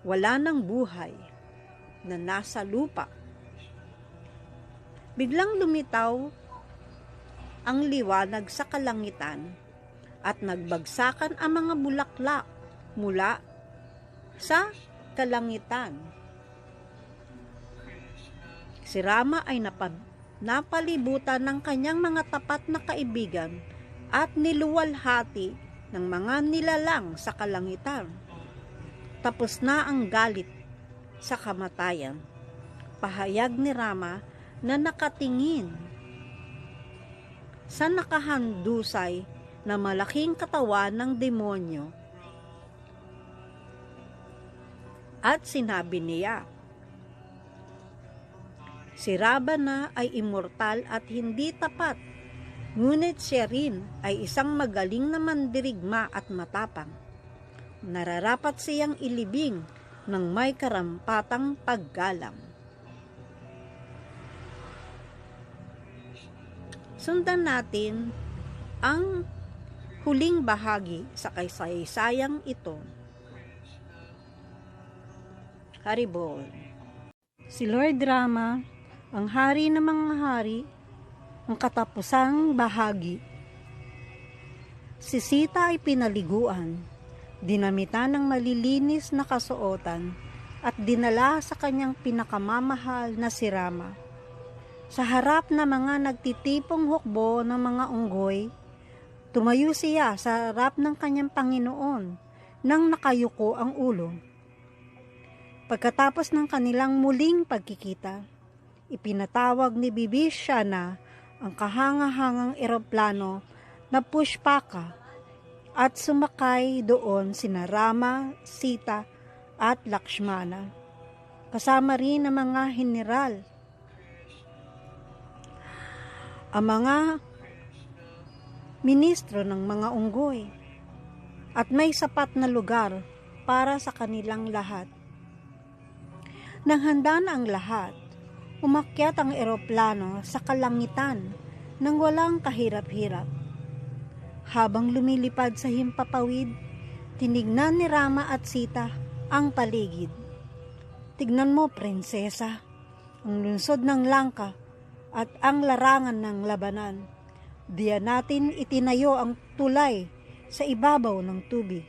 wala ng buhay, na nasa lupa. Biglang lumitaw ang liwanag sa kalangitan at nagbagsakan ang mga bulaklak mula sa kalangitan. Si Rama ay napalibutan ng kanyang mga tapat na kaibigan at niluwalhati ng mga nilalang sa kalangitan. Tapos na ang galit sa kamatayan. Pahayag ni Rama na nakatingin sa nakahandusay na malaking katawan ng demonyo. At sinabi niya, si Ravana ay immortal at hindi tapat, ngunit siya rin ay isang magaling na mandirigma at matapang. Nararapat siyang ilibing ng may karampatang paggalang. Sundan natin ang huling bahagi sa kasaysayang ito. Haribol. Si Lord Rama, ang hari ng mga hari, ang katapusang bahagi. Si Sita ay pinaliguan, dinamitan ng malilinis na kasuotan, at dinala sa kanyang pinakamamahal na si Rama. Sa harap na mga nagtitipong hukbo ng mga unggoy, tumayo siya sa harap ng kanyang Panginoon nang nakayuko ang ulo. Pagkatapos ng kanilang muling pagkikita, ipinatawag ni Bibhishana ang kahanga-hangang eroplano na Pushpaka at sumakay doon sina Rama, Sita at Lakshmana. Kasama rin ang mga general. Ang mga ministro ng mga unggoy at may sapat na lugar para sa kanilang lahat. Nang handa na ang lahat, umakyat ang eroplano sa kalangitan nang walang kahirap-hirap. Habang lumilipad sa himpapawid, tinignan ni Rama at Sita ang paligid. Tignan mo, prinsesa, ang lungsod ng Langka at ang larangan ng labanan. Diyan natin itinayo ang tulay sa ibabaw ng tubig.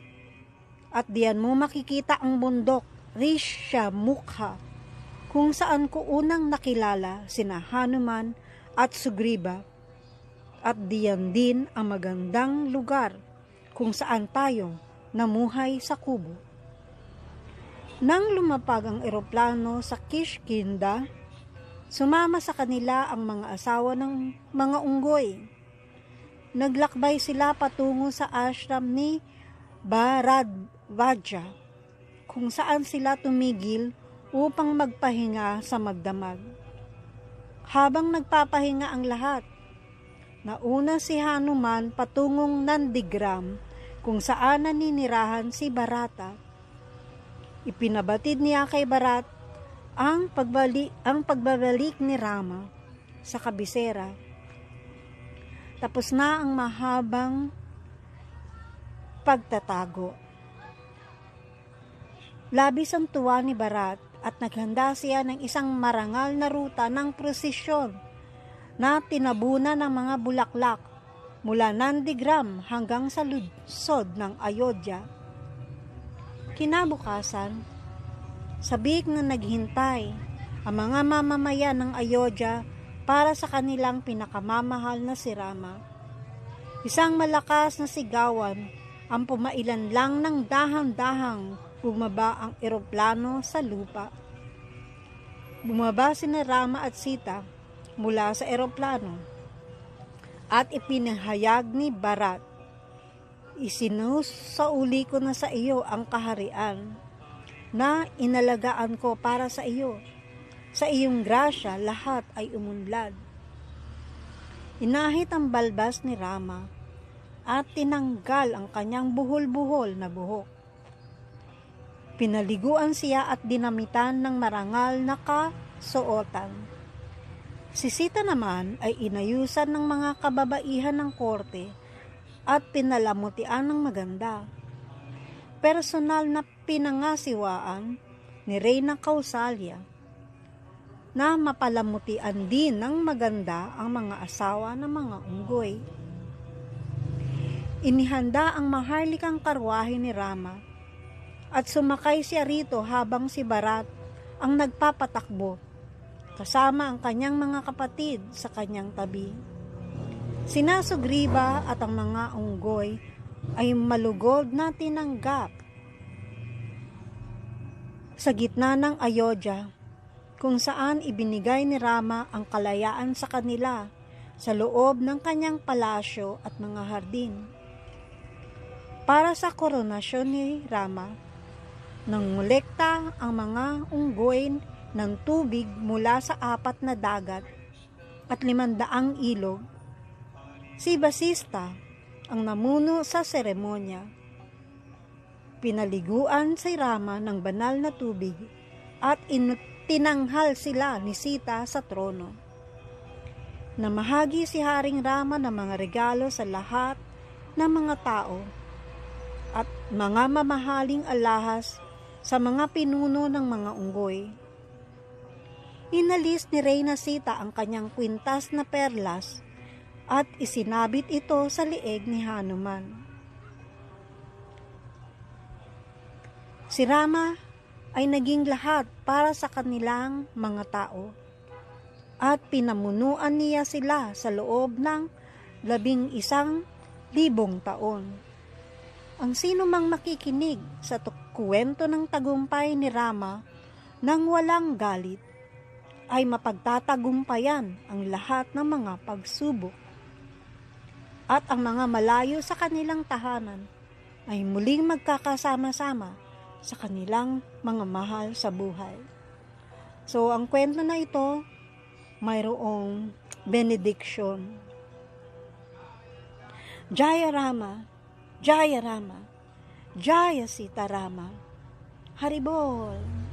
At diyan mo makikita ang bundok Rishyamukha, kung saan ko unang nakilala sina Hanuman at Sugriva. At diyan din ang magandang lugar kung saan tayo namuhay sa kubo. Nang lumapag ang eroplano sa Kishkinda, sumama sa kanila ang mga asawa ng mga unggoy. Naglakbay sila patungo sa ashram ni Bharadvaja, kung saan sila tumigil upang magpahinga sa magdamag. Habang nagpapahinga ang lahat, nauna si Hanuman patungong Nandigram, kung saan naninirahan si Bharata. Ipinabatid niya kay Bharat ang pagbabalik ni Rama sa kabisera. Tapos na ang mahabang pagtatago. Labis ang tuwa ni Bharat at naghanda siya ng isang marangal na ruta ng prosesyon na tinabunan ng mga bulaklak mula Nandigram hanggang sa lungsod ng Ayodhya. Kinabukasan, sabik na naghintay ang mga mamamayan ng Ayodhya para sa kanilang pinakamamahal na si Rama. Isang malakas na sigawan ang pumailan lang ng dahan-dahang bumaba ang eroplano sa lupa. Bumaba sina Rama at Sita mula sa eroplano at ipinahayag ni Bharat, "Isinusauli ko na sa iyo ang kaharian na inalagaan ko para sa iyo. Sa iyong grasya lahat ay umunlad." Inahit ang balbas ni Rama at tinanggal ang kanyang buhol-buhol na buhok. Pinaliguan siya at dinamitan ng marangal na kasuotan. Si Sita naman ay inayusan ng mga kababaihan ng korte at pinalamutian ng maganda. Personal na pinangasiwaan ni Reyna Kausalya na mapalamutian din ng maganda ang mga asawa ng mga unggoy. Inihanda ang maharlikang karwahe ni Rama at sumakay siya rito habang si Bharat ang nagpapatakbo kasama ang kanyang mga kapatid sa kanyang tabi. Sina Sugriva at ang mga unggoy ay malugod na tinanggap sa gitna ng Ayodhya, kung saan ibinigay ni Rama ang kalayaan sa kanila sa loob ng kanyang palasyo at mga hardin. Para sa koronasyon ni Rama, nangolekta ang mga unggoy ng tubig mula sa 4 na dagat at 500 ilog. Si Vasista ang namuno sa seremonya. Pinaliguan si Rama ng banal na tubig at tinanghal sila ni Sita sa trono. Namahagi si Haring Rama ng mga regalo sa lahat ng mga tao at mga mamahaling alahas sa mga pinuno ng mga unggoy. Inalis ni Reyna Sita ang kanyang kwintas na perlas at isinabit ito sa lieg ni Hanuman. Si Rama ay naging lahat para sa kanilang mga tao at pinamunuan niya sila sa loob ng 11,000 taon. Ang sino mang makikinig sa kwento ng tagumpay ni Rama nang walang galit ay mapagtatagumpayan ang lahat ng mga pagsubok. At ang mga malayo sa kanilang tahanan ay muling magkakasama-sama sa kanilang mga mahal sa buhay. So, ang kwento na ito, mayroong benediction. Jaya Rama, Jaya Rama, Jaya Sita Rama, Haribol.